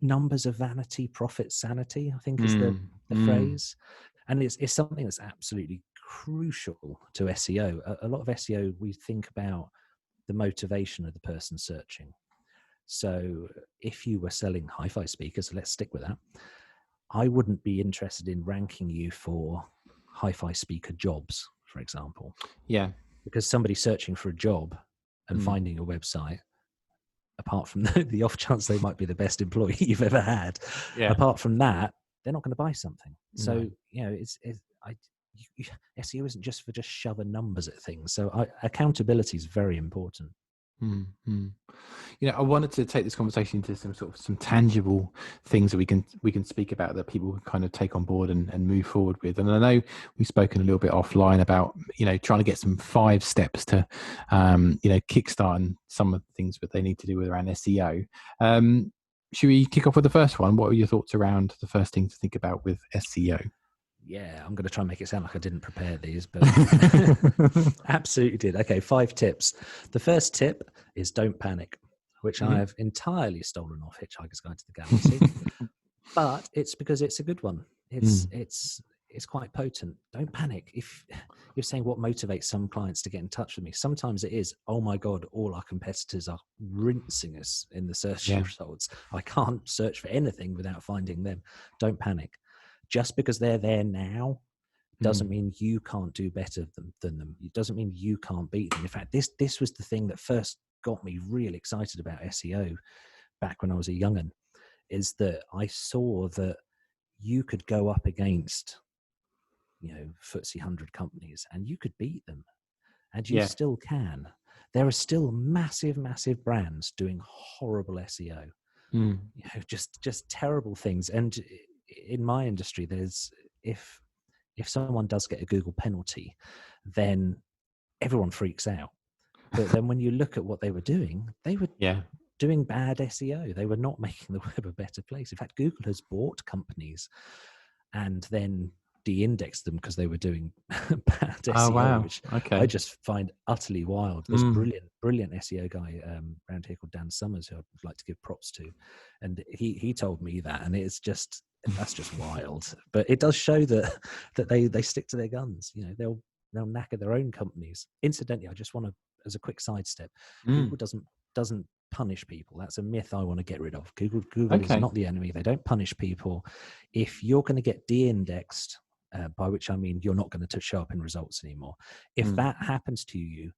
numbers of vanity, profit sanity, I think is the phrase. And it's something that's absolutely crucial to SEO. A lot of SEO, we think about the motivation of the person searching. So if you were selling hi-fi speakers, let's stick with that, I wouldn't be interested in ranking you for hi-fi speaker jobs, for example. Yeah. Because somebody searching for a job and finding a website, apart from the off chance they might be the best employee you've ever had, apart from that, they're not going to buy something. So, SEO isn't just for just shoving numbers at things. So accountability is very important. I wanted to take this conversation into some tangible things that we can speak about that people can kind of take on board and move forward with. And I know we've spoken a little bit offline about trying to get some 5 steps to kickstart some of the things that they need to do around SEO. Should we kick off with the first one? What are your thoughts around the first thing to think about with SEO? Yeah, I'm going to try and make it sound like I didn't prepare these, but absolutely did. Okay, 5 tips. The first tip is don't panic, which I have entirely stolen off Hitchhiker's Guide to the Galaxy, but it's because it's a good one. It's quite potent. Don't panic. If you're saying what motivates some clients to get in touch with me, sometimes it is, oh my God, all our competitors are rinsing us in the search results. I can't search for anything without finding them. Don't panic. Just because they're there now doesn't mean you can't do better than them. It doesn't mean you can't beat them. In fact, this was the thing that first got me really excited about SEO back when I was a young'un, is that I saw that you could go up against, FTSE 100 companies and you could beat them, and you still can. There are still massive, massive brands doing horrible SEO, just terrible things. And in my industry, there's if someone does get a Google penalty, then everyone freaks out. But then when you look at what they were doing, they were doing bad SEO. They were not making the web a better place. In fact, Google has bought companies and then de-indexed them because they were doing bad SEO, which I just find utterly wild. There's brilliant SEO guy around here called Dan Summers, who I'd like to give props to, and he told me that, and that's just wild. But it does show that they stick to their guns. They'll knacker their own companies. Incidentally, I just want to, as a quick sidestep, Google doesn't punish people. That's a myth I want to get rid of. Google is not the enemy. They don't punish people. If you're going to get de-indexed, by which I mean you're not going to show up in results anymore, if that happens to you,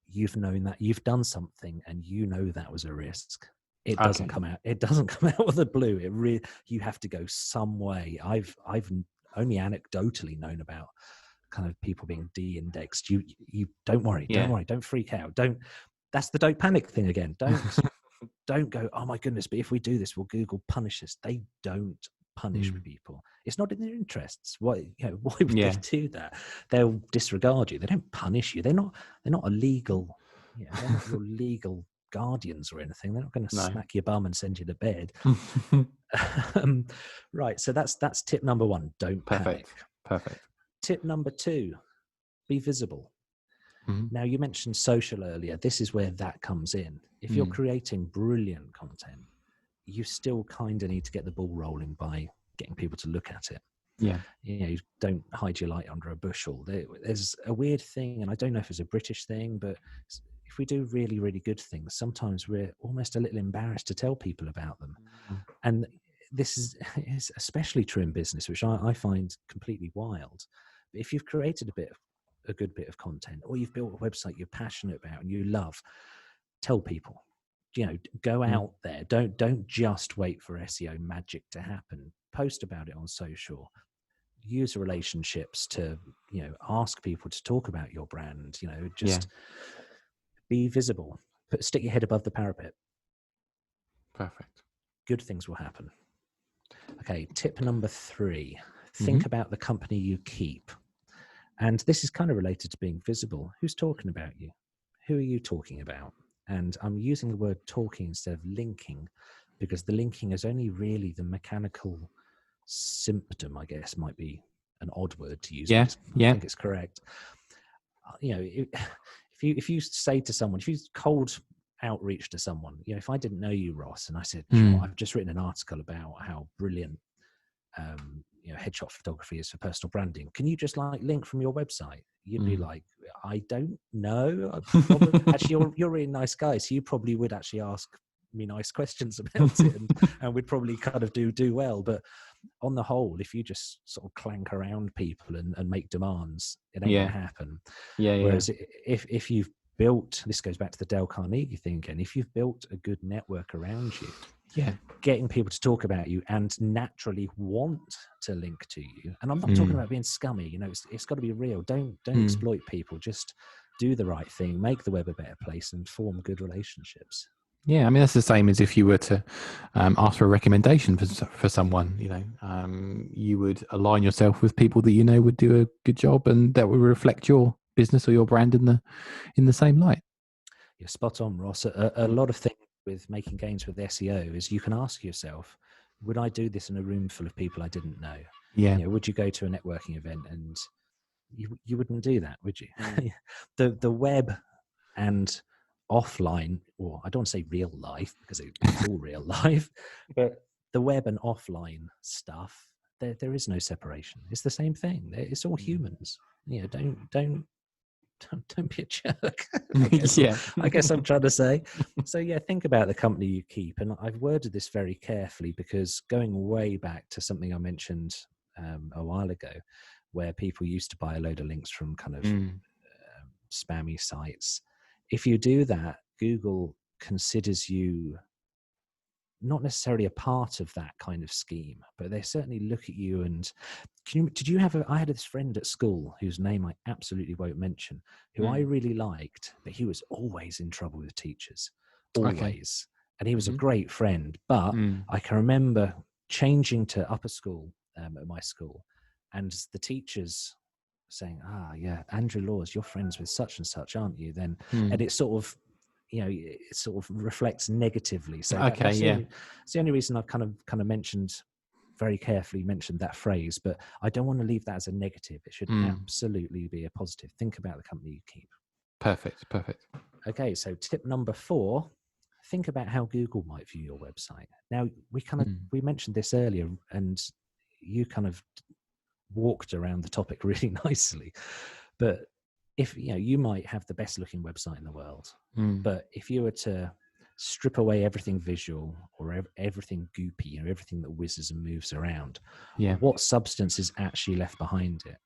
you've known that you've done something, and that was a risk. It doesn't come out. It doesn't come out of the blue. You have to go some way. I've only anecdotally known about kind of people being de-indexed. You don't worry. Don't freak out. That's the don't panic thing again. Don't go, oh my goodness, but if we do this, will Google punish us? They don't punish people. It's not in their interests. Why would they do that? They'll disregard you. They don't punish you. They're not illegal. They're not your legal guardians or anything. They're not going to smack your bum and send you to bed. Right. So that's tip number 1. Don't panic. Perfect. Tip number 2, be visible. Now, you mentioned social earlier. This is where that comes in. If you're creating brilliant content, you still kind of need to get the ball rolling by getting people to look at it. You don't hide your light under a bushel. There's a weird thing, and I don't know if it's a British thing, but if we do really, really good things, sometimes we're almost a little embarrassed to tell people about them. And this is especially true in business, which I find completely wild. But if you've created a good bit of content, or you've built a website you're passionate about and you love, tell people. Go out there. Don't just wait for SEO magic to happen. Post about it on social. Use relationships to ask people to talk about your brand. Be visible. Stick your head above the parapet. Perfect. Good things will happen. Okay, tip number 3. Think about the company you keep. And this is kind of related to being visible. Who's talking about you? Who are you talking about? And I'm using the word talking instead of linking, because the linking is only really the mechanical symptom, I guess might be an odd word to use, but I think it's correct. If you say to someone, if you cold outreach to someone, if I didn't know you, Ross, and I said, I've just written an article about how brilliant headshot photography is for personal branding, can you just link from your website? You'd be like, I don't know. Actually, you're a really nice guy, so you probably would actually ask me nice questions about it, and we'd probably kind of do well. But on the whole, if you just sort of clank around people and make demands, it ain't gonna happen. Whereas if you've built, this goes back to the Dale Carnegie thing again, if you've built a good network around you, getting people to talk about you and naturally want to link to you. And I'm not talking about being scummy, it's got to be real. Don't exploit people. Just do the right thing, make the web a better place, and form good relationships. Yeah, I mean, that's the same as if you were to ask for a recommendation for someone. You would align yourself with people that would do a good job, and that would reflect your business or your brand in the same light. You're spot on, Ross. A lot of things with making gains with SEO is you can ask yourself, would I do this in a room full of people I didn't know? Would you go to a networking event and you wouldn't do that, would you? The web and offline, or I don't want to say real life because it's all real life, but the web and offline stuff, there is no separation. It's the same thing. It's all humans. Don't be a jerk. I guess I'm trying to say. So think about the company you keep. And I've worded this very carefully because going way back to something I mentioned a while ago, where people used to buy a load of links from kind of spammy sites. If you do that, Google considers you not necessarily a part of that kind of scheme, but they certainly look at you. And I had this friend at school whose name I absolutely won't mention, who I really liked, but he was always in trouble with teachers, always. And he was a great friend, but I can remember changing to upper school at my school, and the teachers saying, Andrew Laws, you're friends with such and such, aren't you? Then, and it sort of, it sort of reflects negatively. So that's the only reason I've kind of very carefully mentioned that phrase, but I don't want to leave that as a negative. It should absolutely be a positive. Think about the company you keep. Perfect. Okay, so tip number 4, think about how Google might view your website. Now, we mentioned this earlier, and you kind of walked around the topic really nicely. But if you might have the best looking website in the world, but if you were to strip away everything visual or everything goopy, everything that whizzes and moves around, what substance is actually left behind it?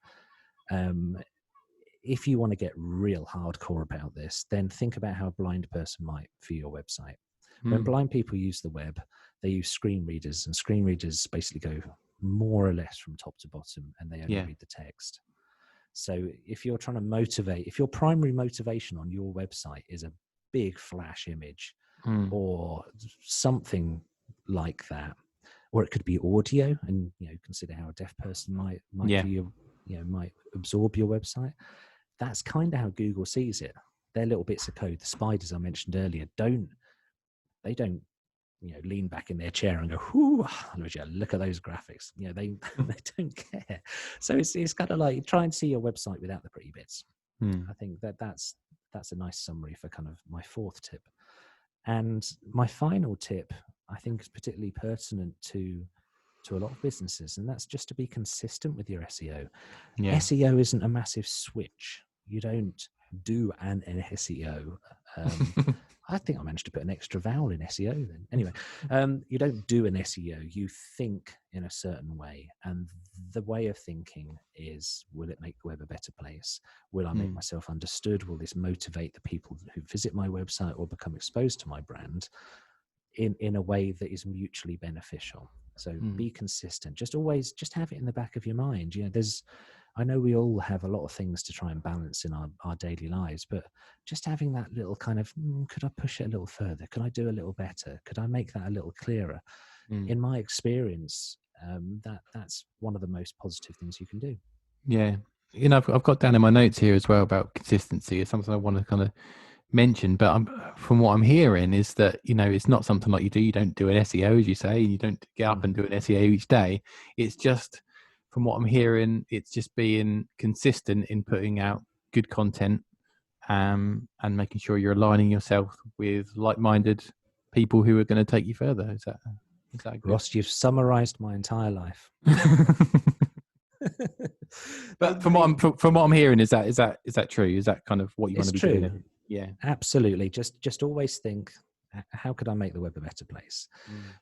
If you want to get real hardcore about this, then think about how a blind person might view your website. When blind people use the web, they use screen readers, and screen readers basically go more or less from top to bottom, and they only read the text. So if you're trying to motivate, if your primary motivation on your website is a big flash image or something like that, or it could be audio, and consider how a deaf person might view, might absorb your website. That's kind of how Google sees it. They're little bits of code. The spiders I mentioned earlier don't lean back in their chair and go, "Whoo, look at those graphics." They don't care. So it's kind of like try and see your website without the pretty bits. I think that's a nice summary for kind of my 4th tip. And my final tip, I think, is particularly pertinent to a lot of businesses, and that's just to be consistent with your SEO. SEO isn't a massive switch. You don't do an SEO. I think I managed to put an extra vowel in SEO then. Anyway, you don't do an SEO. You think in a certain way. And the way of thinking is, will it make the web a better place? Will I make myself understood? Will this motivate the people who visit my website or become exposed to my brand in a way that is mutually beneficial? So be consistent. Just have it in the back of your mind. I know we all have a lot of things to try and balance in our daily lives, but just having that little kind of, could I push it a little further? Could I do a little better? Could I make that a little clearer? In my experience, that's one of the most positive things you can do. Yeah. I've got down in my notes here as well about consistency. It's something I want to kind of mentioned, but from what I'm hearing is that, it's not something like you don't do an SEO, as you say, you don't get up and do an SEO each day. It's just, from what I'm hearing, it's just being consistent in putting out good content, and making sure you're aligning yourself with like-minded people who are going to take you further. Is that good? Ross, you've summarized my entire life. But from what I'm hearing, is that true? Is that kind of what you want to be doing? Yeah, absolutely. Just always think, how could I make the web a better place?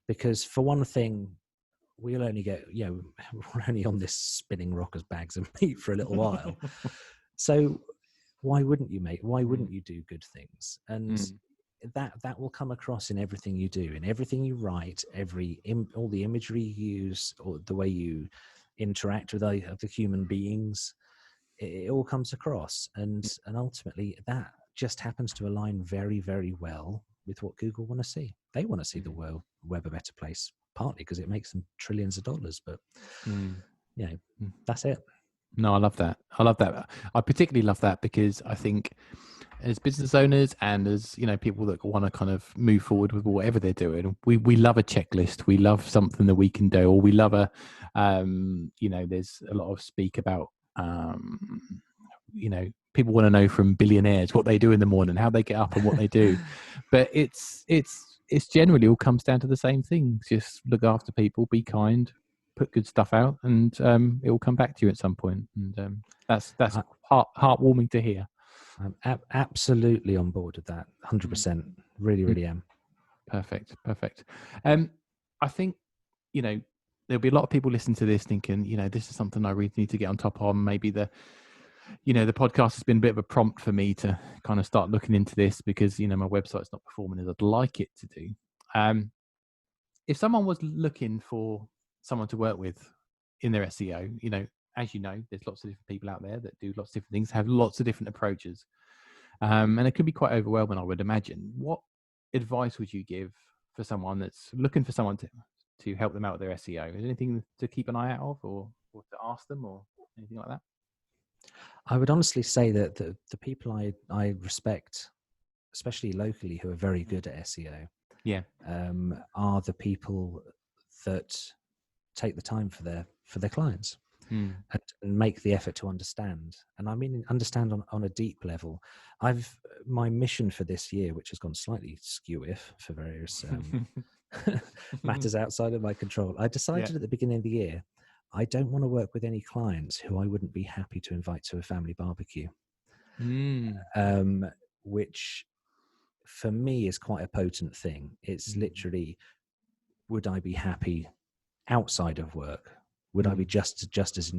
Because for one thing, we'll only get, we're only on this spinning rock as bags of meat for a little while. So why wouldn't you do good things? And that will come across in everything you do, in everything you write, all the imagery you use, or the way you interact with other human beings. It all comes across, and ultimately that just happens to align very, very well with what Google want to see. They want to see the web a better place, partly because it makes them trillions of dollars, but that's it. No, I love that. I particularly love that because I think, as business owners and as people that want to kind of move forward with whatever they're doing, we love a checklist. We love something that we can do, or we love there's a lot of speak about people want to know from billionaires what they do in the morning, how they get up and what they do. But it's generally all comes down to the same thing. Just look after people, be kind, put good stuff out, and it will come back to you at some point. And that's heartwarming to hear. I'm absolutely on board with that. 100%. Really, really am. Perfect. I think, there'll be a lot of people listening to this thinking, this is something I really need to get on top of. Maybe the podcast has been a bit of a prompt for me to kind of start looking into this because, my website's not performing as I'd like it to do. If someone was looking for someone to work with in their SEO, as there's lots of different people out there that do lots of different things, have lots of different approaches. And it can be quite overwhelming, I would imagine. What advice would you give for someone that's looking for someone to help them out with their SEO? Is there anything to keep an eye out of, or to ask them, or anything like that? I would honestly say that the people I respect, especially locally, who are very good at SEO, are the people that take the time for their clients and make the effort to understand. And I mean, understand on a deep level. My mission for this year, which has gone slightly skew-if for various matters outside of my control, I decided at the beginning of the year, I don't want to work with any clients who I wouldn't be happy to invite to a family barbecue, which for me is quite a potent thing. It's literally, would I be happy outside of work? Would I be just as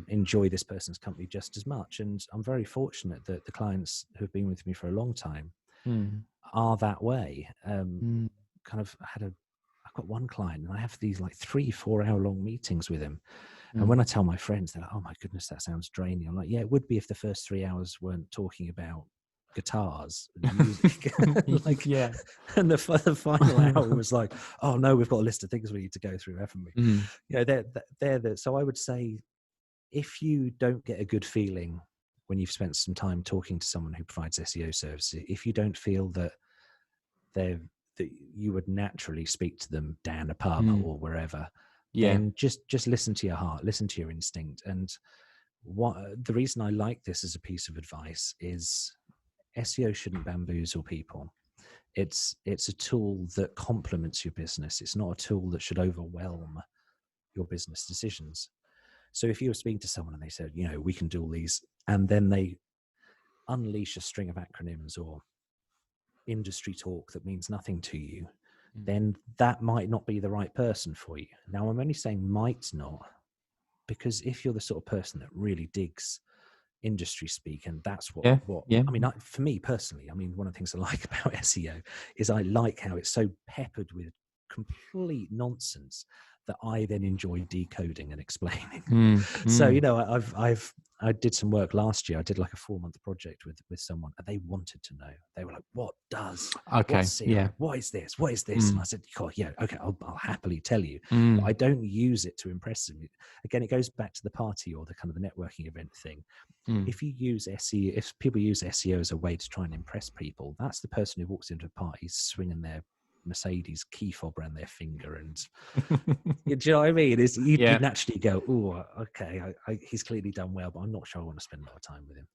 enjoy this person's company just as much? And I'm very fortunate that the clients who've been with me for a long time are that way. Kind of I've got one client and I have these like 3-4 hour long meetings with him. And when I tell my friends, they're like, oh my goodness, that sounds draining. I'm like, yeah, it would be if the first 3 hours weren't talking about guitars and music. And the final hour was like, oh no, we've got a list of things we need to go through, haven't we? So I would say, if you don't get a good feeling when you've spent some time talking to someone who provides SEO services, if you don't feel that you would naturally speak to them down a pub or wherever, then just listen to your heart, listen to your instinct. And the reason I like this as a piece of advice is SEO shouldn't bamboozle people. It's a tool that complements your business. It's not a tool that should overwhelm your business decisions. So if you were speaking to someone and they said, we can do all these, and then they unleash a string of acronyms or industry talk that means nothing to you, then that might not be the right person for you. Now, I'm only saying might not, because if you're the sort of person that really digs industry speak, and that's what I mean, for me personally, I mean, one of the things I like about SEO is I like how it's so peppered with complete nonsense that I then enjoy decoding and explaining. Mm. So, you know, I did some work last year. I did like a 4-month project with someone, and they wanted to know. They were like, what's Okay. SEO? Yeah. What is this? What is this? And I said, oh, yeah, okay, I'll happily tell you. But I Mm. don't use it to impress them. Again, it goes back to the party or the kind of the networking event thing. Mm. If you use SEO, if people use SEO as a way to try and impress people, that's the person who walks into a party swinging their Mercedes key fob around their finger, and do you know what I mean? You naturally go, oh, okay, he's clearly done well, but I'm not sure I want to spend a lot of time with him.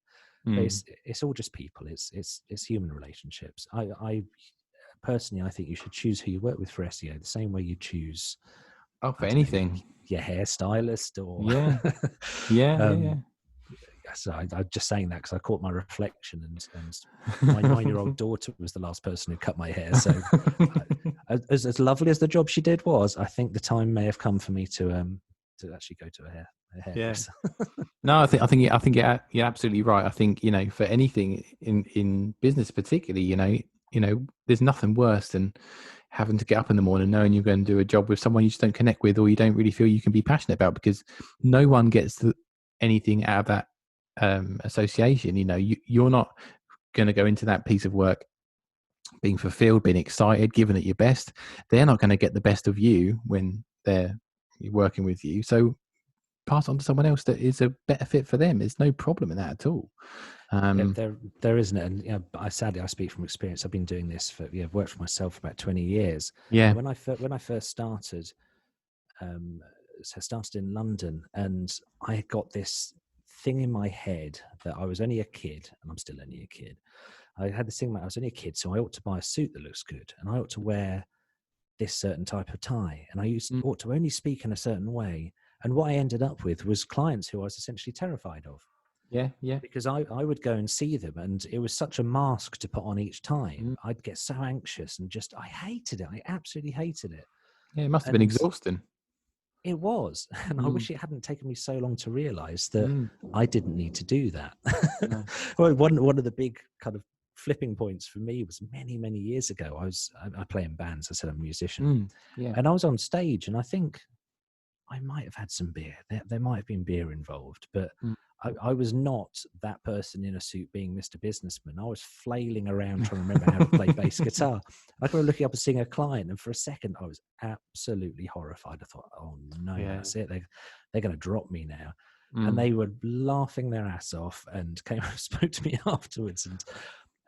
But it's all just people. It's human relationships. I personally, I think you should choose who you work with for SEO the same way you choose, For I don't know, anything. your hairstylist or Yeah. So I'm just saying that because I caught my reflection, and my 9-year-old daughter was the last person who cut my hair. So as lovely as the job she did was, I think the time may have come for me to actually go to a hairdresser. No, I think you're absolutely right. I think, you know, for anything in business, particularly, you know, there's nothing worse than having to get up in the morning knowing you're going to do a job with someone you just don't connect with, or you don't really feel you can be passionate about, because no one gets anything out of that association. You know, you're not going to go into that piece of work being fulfilled, being excited, giving it your best. They're not going to get the best of you when they're working with you. So pass on to someone else that is a better fit for them. There's no problem in that at all. There isn't it. And you know, I speak from experience. I've been doing this for, I've worked for myself for about 20 years. Yeah. And when I first started, so I started in London, and I had got this thing in my head that I was only a kid, and I'm still only a kid. I had this thing that I was only a kid, so I ought to buy a suit that looks good, and I ought to wear this certain type of tie, and ought to only speak in a certain way. And what I ended up with was clients who I was essentially terrified of. Yeah. Because I would go and see them, and it was such a mask to put on each time. I'd get so anxious, and I hated it. I absolutely hated it. Yeah, it must have been exhausting. It was. And I wish it hadn't taken me so long to realize that I didn't need to do that. No. Well, one of the big kind of flipping points for me was many, many years ago. I play in bands. I said I'm a musician. And I was on stage, and I think I might have had some beer. There might have been beer involved, but I was not that person in a suit being Mr. Businessman. I was flailing around trying to remember how to play bass guitar. I remember looking up and seeing a client, and for a second I was absolutely horrified. I thought, oh no, that's it. They're going to drop me now. And they were laughing their ass off and came and spoke to me afterwards.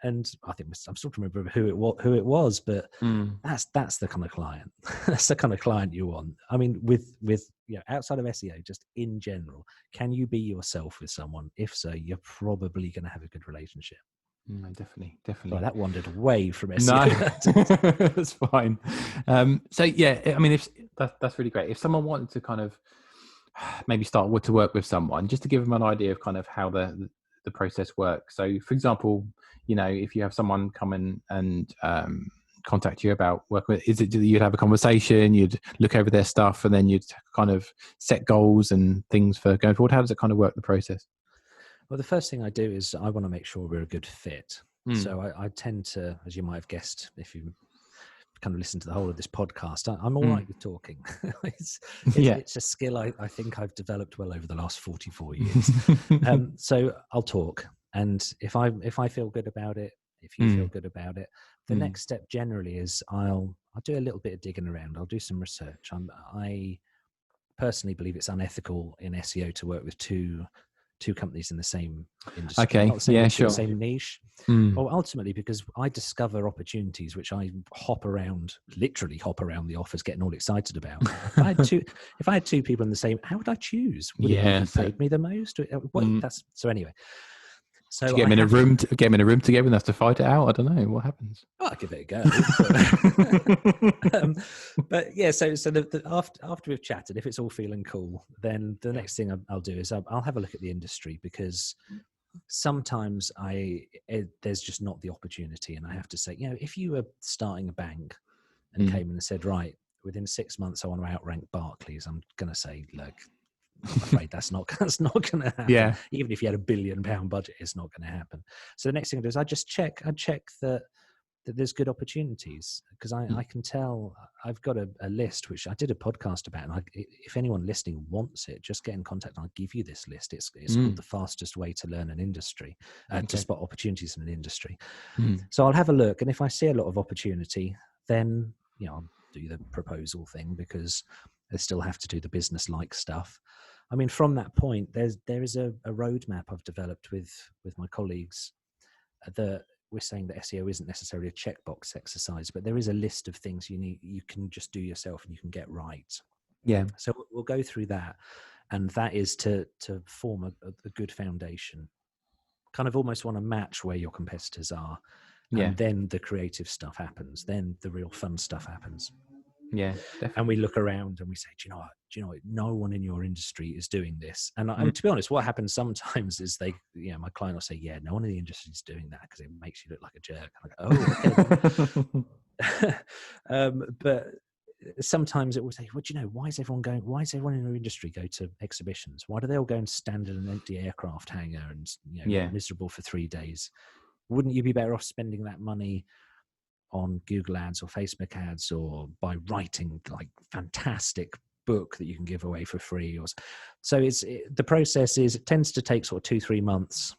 And I think I'm still trying to remember who it was, but that's the kind of client. That's the kind of client you want. I mean, with outside of SEO, just in general, can you be yourself with someone? If so, you're probably going to have a good relationship. No, definitely. Sorry, that wandered away from SEO. No, that's fine. So yeah, I mean, if that's really great. If someone wanted to kind of maybe start to work with someone, just to give them an idea of kind of how the process works. So, for example, you know, if you have someone come in and contact you about working with, is it you'd have a conversation, you'd look over their stuff, and then you'd kind of set goals and things for going forward? How does it kind of work, the process? Well, the first thing I do is I want to make sure we're a good fit. So I tend to, as you might have guessed, if you kind of listen to the whole of this podcast, I'm all right with talking. It's a skill I think I've developed well over the last 44 years. So I'll talk, and if I feel good about it, if you feel good about it, the next step generally is I'll do a little bit of digging around. I'll do some research. I personally believe it's unethical in SEO to work with two companies in the same industry. Okay. Not the same industry, the same niche. Well, ultimately, because I discover opportunities which I literally hop around the office getting all excited about. If I had two people in the same, how would I choose? Would it have paid me the most? So anyway. So get them in a room together and have to fight it out. I don't know what happens. Well, I'll give it a go. But yeah, so after we've chatted, if it's all feeling cool, then the next thing I'll do is I'll have a look at the industry, because sometimes there's just not the opportunity, and I have to say, you know, if you were starting a bank and came in and said, right, within 6 months I want to outrank Barclays, I'm going to say, look, I'm afraid that's not going to happen. Yeah. Even if you had £1 billion budget, it's not going to happen. So the next thing I do is I check that that there's good opportunities, because I can tell. I've got a list which I did a podcast about, and if anyone listening wants it, just get in contact. I'll give you this list. It's called The Fastest Way to Learn an Industry, to spot opportunities in an industry. So I'll have a look, and if I see a lot of opportunity, then I'll do the proposal thing, because I still have to do the business like stuff. I mean, from that point, there is a roadmap I've developed with my colleagues, that we're saying that SEO isn't necessarily a checkbox exercise, but there is a list of things you can just do yourself and you can get right. Yeah. So we'll go through that, and that is to form a good foundation. Kind of almost want to match where your competitors are, and then the creative stuff happens. Then the real fun stuff happens. Yeah, definitely. And we look around and we say, do you know what? No one in your industry is doing this. And to be honest, what happens sometimes is my client will say, yeah, no one in the industry is doing that because it makes you look like a jerk. I'm like, oh, okay. But sometimes it will say, well, why is everyone in your industry go to exhibitions? Why do they all go and stand in an empty aircraft hangar and get miserable for 3 days? Wouldn't you be better off spending that money on Google ads or Facebook ads, or by writing like fantastic book that you can give away for free? So the process is, it tends to take sort of 2-3 months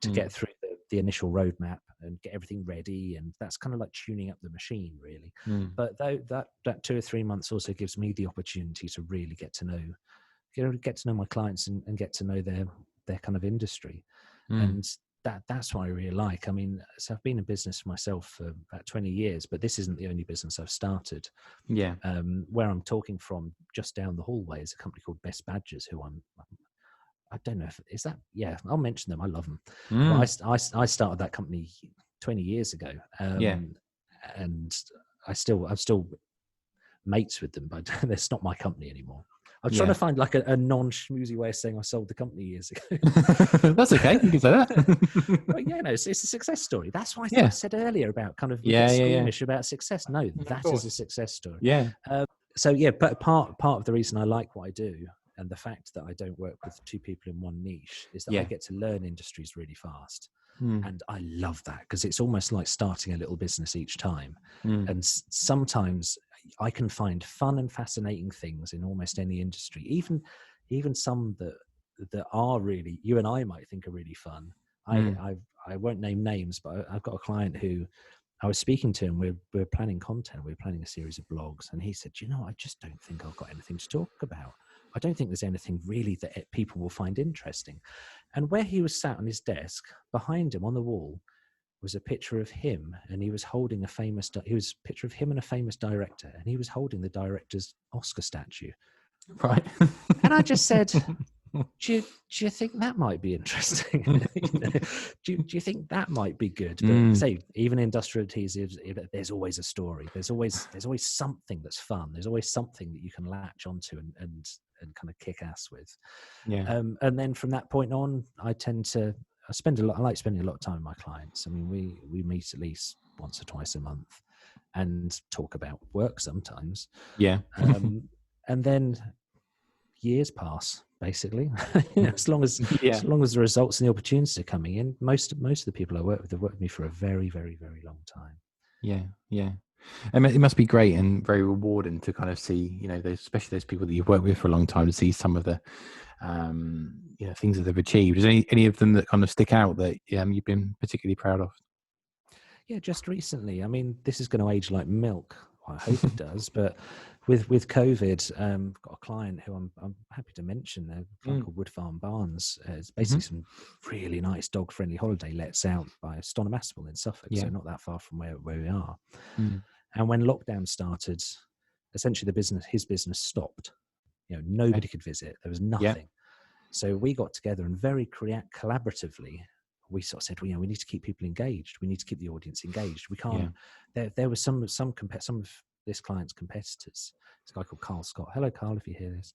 to get through the initial roadmap and get everything ready, and that's kind of like tuning up the machine, really. But that 2 or 3 months also gives me the opportunity to really get to know my clients and get to know their kind of industry. And that's what I really like. I mean, so I've been in business for myself for about 20 years, but this isn't the only business I've started. Yeah. Where I'm talking from, just down the hallway, is a company called Best Badgers, who I don't know if is that. Yeah, I'll mention them. I love them. Well, I started that company 20 years ago. And I'm still mates with them, but it's not my company anymore. I'm trying to find like a non-schmoozy way of saying I sold the company years ago. That's okay. You can say that. But it's a success story. That's why I said earlier about kind of squeamish about success. No, that is a success story. Yeah. But part of the reason I like what I do, and the fact that I don't work with 2 people in one niche, is that I get to learn industries really fast. And I love that, because it's almost like starting a little business each time. And sometimes I can find fun and fascinating things in almost any industry, even some that are really, you and I might think are really fun. I won't name names, but I've got a client who I was speaking to, and we're planning content. We're planning a series of blogs, and he said, I just don't think I've got anything to talk about. I don't think there's anything really that people will find interesting. And where he was sat on his desk, behind him on the wall was a picture of him, and he was holding a picture of him and a famous director, and he was holding the director's Oscar statue. Right. And I just said, do you think that might be interesting? Do you think that might be good? But say, even industrial adhesives, there's always a story. There's always something that's fun. There's always something that you can latch onto and kind of kick ass with. Yeah. And then from that point on, I like spending a lot of time with my clients. I mean, we meet at least once or twice a month and talk about work sometimes. Yeah. And then years pass, basically. As long as the results and the opportunities are coming in, most of the people I work with have worked with me for a very, very, very long time. Yeah. And it must be great and very rewarding to kind of see, especially those people that you've worked with for a long time, to see some of the things that they've achieved. Is any of them that kind of stick out that you've been particularly proud of? Yeah, just recently. I mean, this is going to age like milk. I hope it does. But with COVID, I've got a client who I'm happy to mention, a client called Wood Farm Barns. It's basically some really nice dog-friendly holiday lets out by Stonemaspel in Suffolk, so not that far from where we are. And when lockdown started, essentially his business stopped. Nobody could visit. There was nothing. So we got together and very collaboratively, we sort of said, we need to keep people engaged. We need to keep the audience engaged. We can't. There was some of this client's competitors. This guy called Carl Scott. Hello, Carl, if you hear this.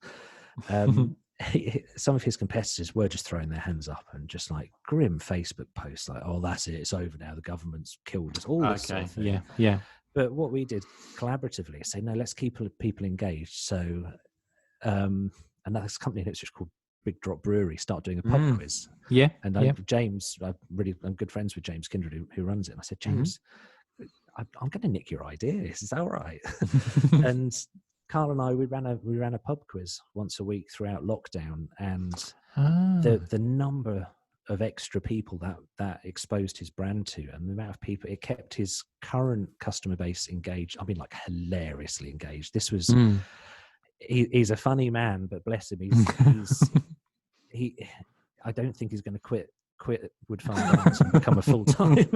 Some of his competitors were just throwing their hands up and just like grim Facebook posts, like, "Oh, that's it. It's over now. The government's killed us." All this sort of thing. Yeah. But what we did collaboratively is say, no, let's keep people engaged. So, and that's a company that's just called Big Drop Brewery, start doing a pub quiz. Yeah. And I'm good friends with James Kindred, who runs it. And I said, James, I'm going to nick your ideas. Is that all right? And Carl and I, we ran a pub quiz once a week throughout lockdown, and the number of extra people that exposed his brand to, and the amount of people, it kept his current customer base engaged. I mean, like hilariously engaged. This was he's a funny man, but bless him, I don't think he's going to quit Wood Farm Barns and become a full time.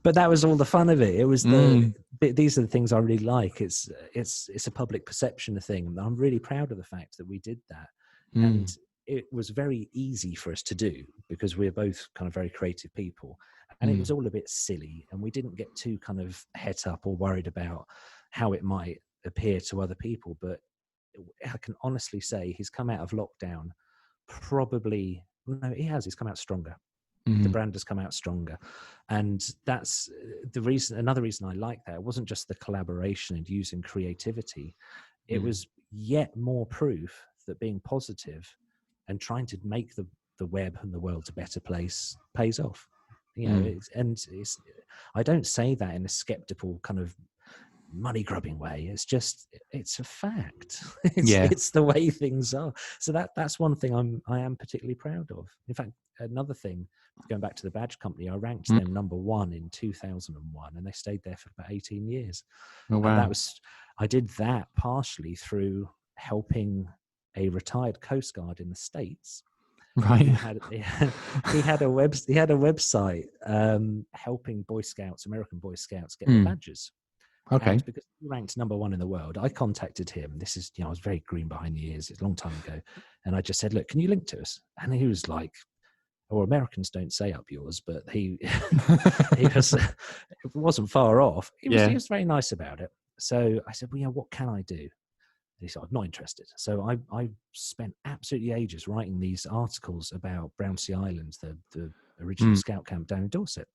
But that was all the fun of it. It was these are the things I really like. It's a public perception thing, and I'm really proud of the fact that we did that. And it was very easy for us to do because we're both kind of very creative people, and it was all a bit silly, and we didn't get too kind of het up or worried about how it might appear to other people. But I can honestly say he's come out of lockdown he's come out stronger. The brand has come out stronger, and that's the reason. Another reason I like that, it wasn't just the collaboration and using creativity, it was yet more proof that being positive and trying to make the web and the world a better place pays off. You know, I don't say that in a skeptical kind of money grubbing way. It's a fact. It's the way things are. So that's one thing I am particularly proud of. In fact, another thing, going back to the badge company, I ranked them number 1 in 2001, and they stayed there for about 18 years. Oh, wow. And I did that partially through helping a retired Coast Guard in the States. Right. He had a website helping American Boy Scouts get their badges. Okay. And because he ranked number 1 in the world, I contacted him. This is, I was very green behind the ears. It's a long time ago. And I just said, look, can you link to us? And he was like, well, Americans don't say up yours, but he wasn't far off. He was very nice about it. So I said, well, what can I do? And he said, I'm not interested. So I spent absolutely ages writing these articles about Brownsea Island, the original scout camp down in Dorset.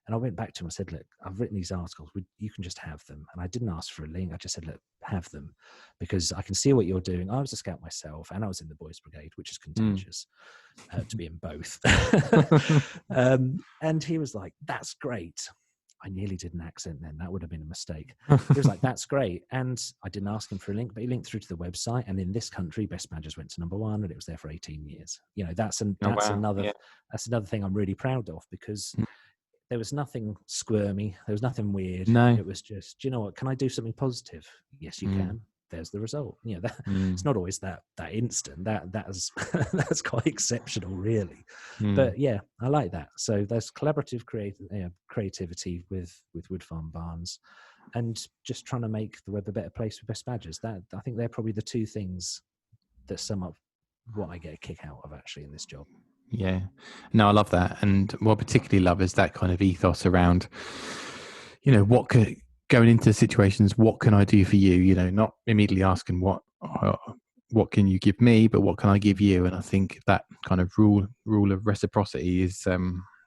And I went back to him and said, look, I've written these articles. You can just have them. And I didn't ask for a link. I just said, look, have them, because I can see what you're doing. I was a scout myself, and I was in the Boys Brigade, which is contagious to be in both. And he was like, that's great. I nearly did an accent then. That would have been a mistake. He was like, that's great. And I didn't ask him for a link, but he linked through to the website. And in this country, Best Badges went to number 1, and it was there for 18 years. That's another thing I'm really proud of, because there was nothing squirmy. There was nothing weird. No. It was just, do you know what? Can I do something positive? Yes, you can. There's the result. It's not always that instant. That's that's quite exceptional, really. But yeah, I like that. So there's collaborative creativity with Wood Farm Barns, and just trying to make the web a better place with Best Badges. That, I think, they're probably the 2 things that sum up what I get a kick out of actually in this job. Yeah, no, I love that. And what I particularly love is that kind of ethos around, going into situations, what can I do for you? Not immediately asking what can you give me, but what can I give you? And I think that kind of rule of reciprocity is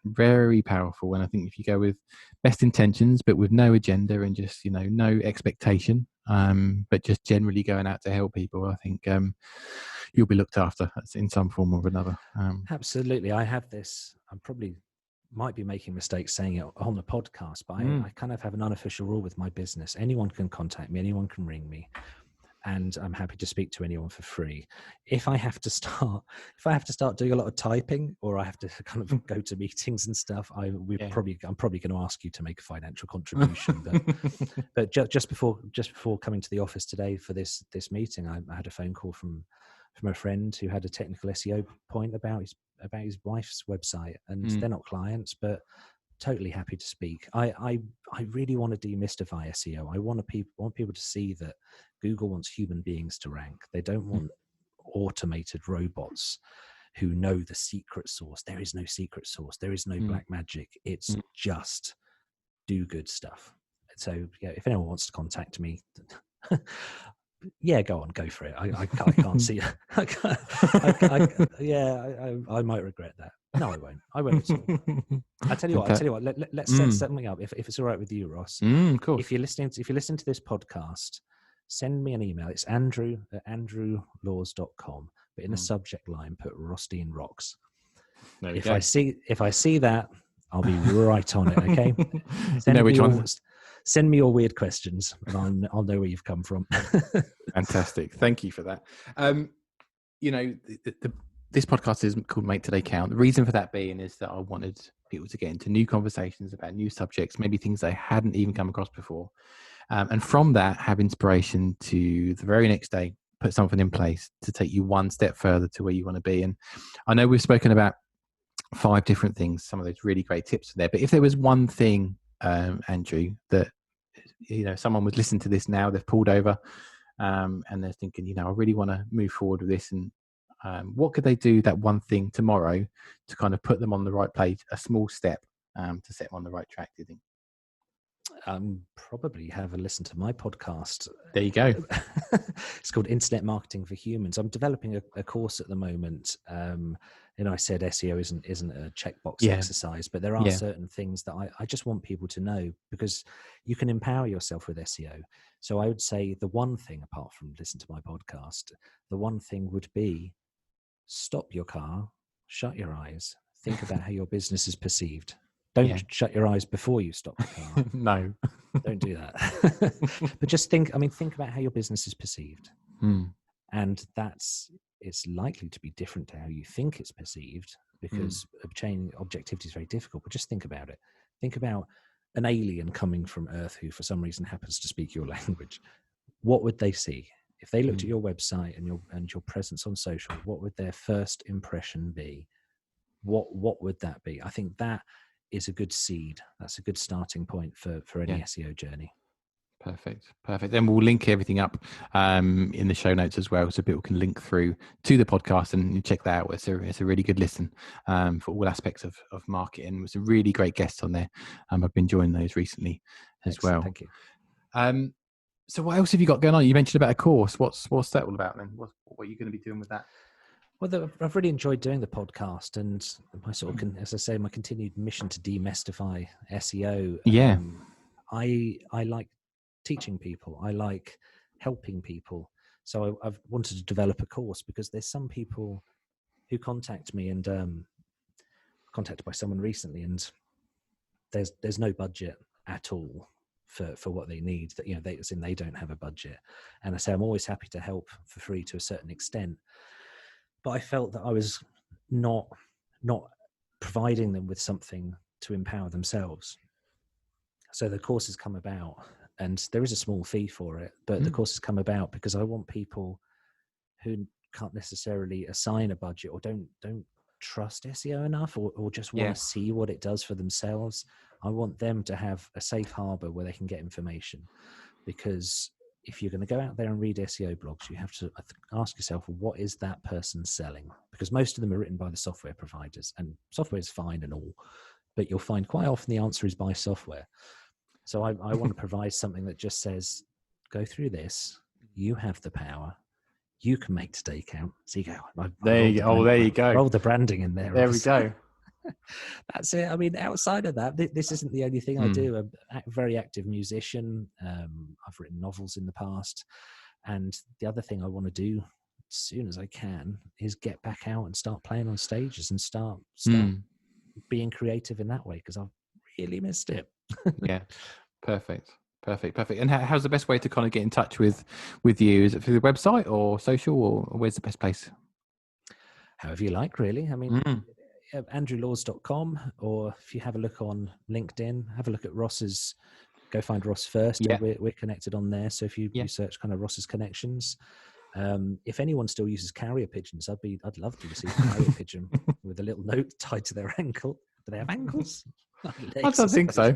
very powerful. And I think if you go with best intentions, but with no agenda and just, no expectation, but just generally going out to help people, I think you'll be looked after in some form or another. Absolutely. I have this, I probably might be making mistakes saying it on the podcast, but I kind of have an unofficial rule with my business. Anyone can contact me, anyone can ring me, and I'm happy to speak to anyone for free. If I have to start doing a lot of typing, or I have to kind of go to meetings and stuff, I'm probably going to ask you to make a financial contribution. But just before coming to the office today for this meeting, I had a phone call from a friend who had a technical SEO point about his wife's website, and they're not clients, but totally happy to speak. I really want to demystify SEO. I want people to see that Google wants human beings to rank. They don't want automated robots who know the secret source. There is no secret source. There is no black magic. It's just do good stuff. So if anyone wants to contact me, go for it. I can't see. I might regret that. No, I won't. I won't at all. I tell you what. Let's set something up. If it's all right with you, Ross. Of course. If you're listening to this podcast, send me an email. It's andrew@andrewlaws.com. But in the subject line, put Rostein Rocks. If I see that, I'll be right on it. Okay. You know which one? Send me your weird questions, and I'll know where you've come from. Fantastic. Thank you for that. This podcast is called Make Today Count. The reason for that being is that I wanted people to get into new conversations about new subjects, maybe things they hadn't even come across before. And from that, have inspiration to the very next day, put something in place to take you one step further to where you want to be. And I know we've spoken about 5 different things, some of those really great tips there. But if there was one thing, Andrew, that someone would listen to this now, they've pulled over and they're thinking, I really want to move forward with this. And what could they do, that one thing tomorrow, to kind of put them on the right place, a small step to set them on the right track, do you think? Probably have a listen to my podcast. There you go. It's called Internet Marketing for Humans. I'm developing a course at the moment. I said SEO isn't a checkbox exercise, but there are certain things that I just want people to know, because you can empower yourself with SEO. So I would say the one thing, apart from listen to my podcast, the one thing would be stop your car, shut your eyes, think about how your business is perceived. Don't shut your eyes before you stop the car. No. Don't do that. But just think about how your business is perceived. And it's likely to be different to how you think it's perceived, because obtaining objectivity is very difficult. But just think about it. Think about an alien coming from Earth who for some reason happens to speak your language. What would they see? If they looked at your website and your presence on social, what would their first impression be? What would that be? I think that is a good seed. That's a good starting point for any SEO journey. Perfect. Then we'll link everything up in the show notes as well, so people can link through to the podcast and check that out. It's a really good listen for all aspects of marketing. There's a really great guest on there. I've been enjoying those recently as well. Thank you. So what else have you got going on? You mentioned about a course. What's that all about then? What are you going to be doing with that? Well, I've really enjoyed doing the podcast, and my sort of, as I say, my continued mission to demystify SEO. I like teaching people. I like helping people. So I've wanted to develop a course, because there's some people who contact me, and contacted by someone recently, and there's no budget at all for what they need. That they don't have a budget, and I say I'm always happy to help for free to a certain extent. But I felt that I was not providing them with something to empower themselves. So the course has come about, and there is a small fee for it, but the course has come about because I want people who can't necessarily assign a budget, or don't trust SEO enough, or just want to see what it does for themselves. I want them to have a safe harbor where they can get information, because if you're going to go out there and read SEO blogs, you have to ask yourself, what is that person selling? Because most of them are written by the software providers, and software is fine and all, but you'll find quite often the answer is buy software. So I want to provide something that just says, go through this. You have the power. You can make today count. So you go. There you go. Roll the branding in there. There we go. That's it. I mean, outside of that, this isn't the only thing I do. I'm a very active musician. I've written novels in the past. And the other thing I want to do as soon as I can is get back out and start playing on stages and start being creative in that way, because I've really missed it. Yeah. Perfect. And how's the best way to kind of get in touch with you? Is it through the website or social, or where's the best place? However you like, really. I mean, andrewlaws.com, or if you have a look on LinkedIn, have a look at Ross's, go find Ross first. We're connected on there. So if you search kind of Ross's connections, if anyone still uses carrier pigeons, I'd love to receive a carrier pigeon with a little note tied to their ankle. Do they have ankles? I don't think so.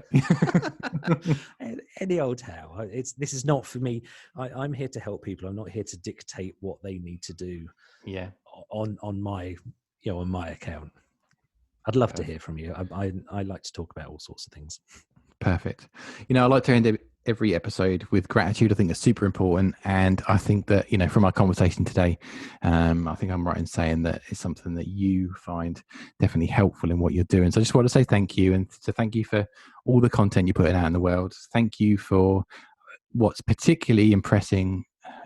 Any old how. This is not for me. I'm here to help people. I'm not here to dictate what they need to do. Yeah. On my account. I'd love to hear from you. I like to talk about all sorts of things. Perfect. I like to end every episode with gratitude. I think that's super important. And I think that, from our conversation today, I think I'm right in saying that it's something that you find definitely helpful in what you're doing. So I just want to say thank you, and to thank you for all the content you're putting out in the world. Thank you for what's particularly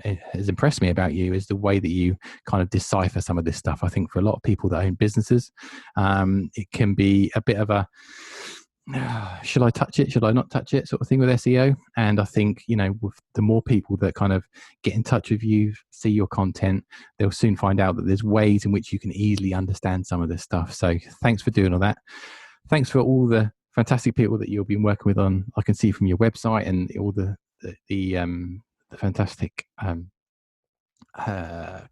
has impressed me about you is the way that you kind of decipher some of this stuff. I think for a lot of people that own businesses, it can be a bit of a should I touch it? Should I not touch it? Sort of thing with SEO. And I think, with the more people that kind of get in touch with you, see your content, they'll soon find out that there's ways in which you can easily understand some of this stuff. So thanks for doing all that. Thanks for all the fantastic people that you've been working with on, I can see from your website, and all the fantastic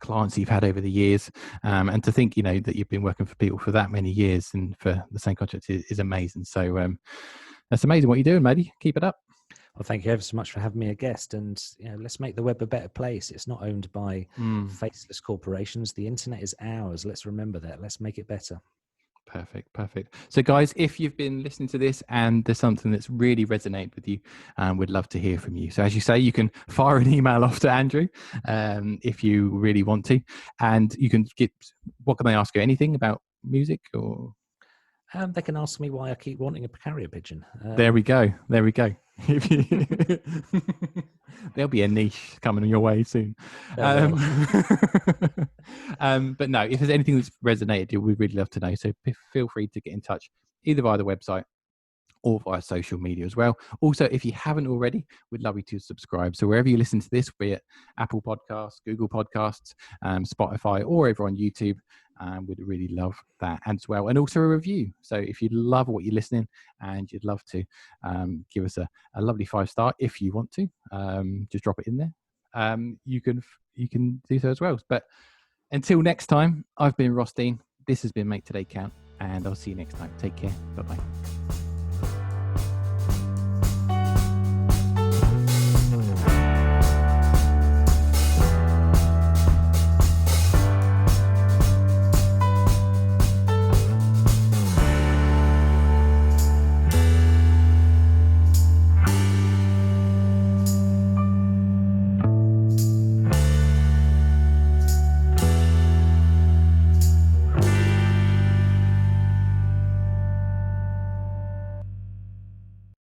clients you've had over the years, and to think that you've been working for people for that many years and for the same contract is amazing. So that's amazing what you're doing, matey. Keep it up. Well, thank you ever so much for having me a guest, and let's make the web a better place. It's not owned by faceless corporations. The internet is ours. Let's remember that. Let's make it better. Perfect. So guys, if you've been listening to this and there's something that's really resonated with you, we'd love to hear from you. So as you say, you can fire an email off to Andrew if you really want to, and you can what can they ask you? Anything about music, or they can ask me why I keep wanting a carrier pigeon. There we go. There'll be a niche coming your way soon. But no, if there's anything that's resonated, we'd really love to know. So feel free to get in touch either via the website or via social media as well. Also, if you haven't already, we'd love you to subscribe. So wherever you listen to this, be it Apple Podcasts, Google Podcasts, Spotify, or over on YouTube, we'd really love that as well. And also a review. So if you love what you're listening and you'd love to give us a lovely 5-star, if you want to, just drop it in there. You can do so as well. But until next time, I've been Ross Dean. This has been Make Today Count, and I'll see you next time. Take care. Bye-bye.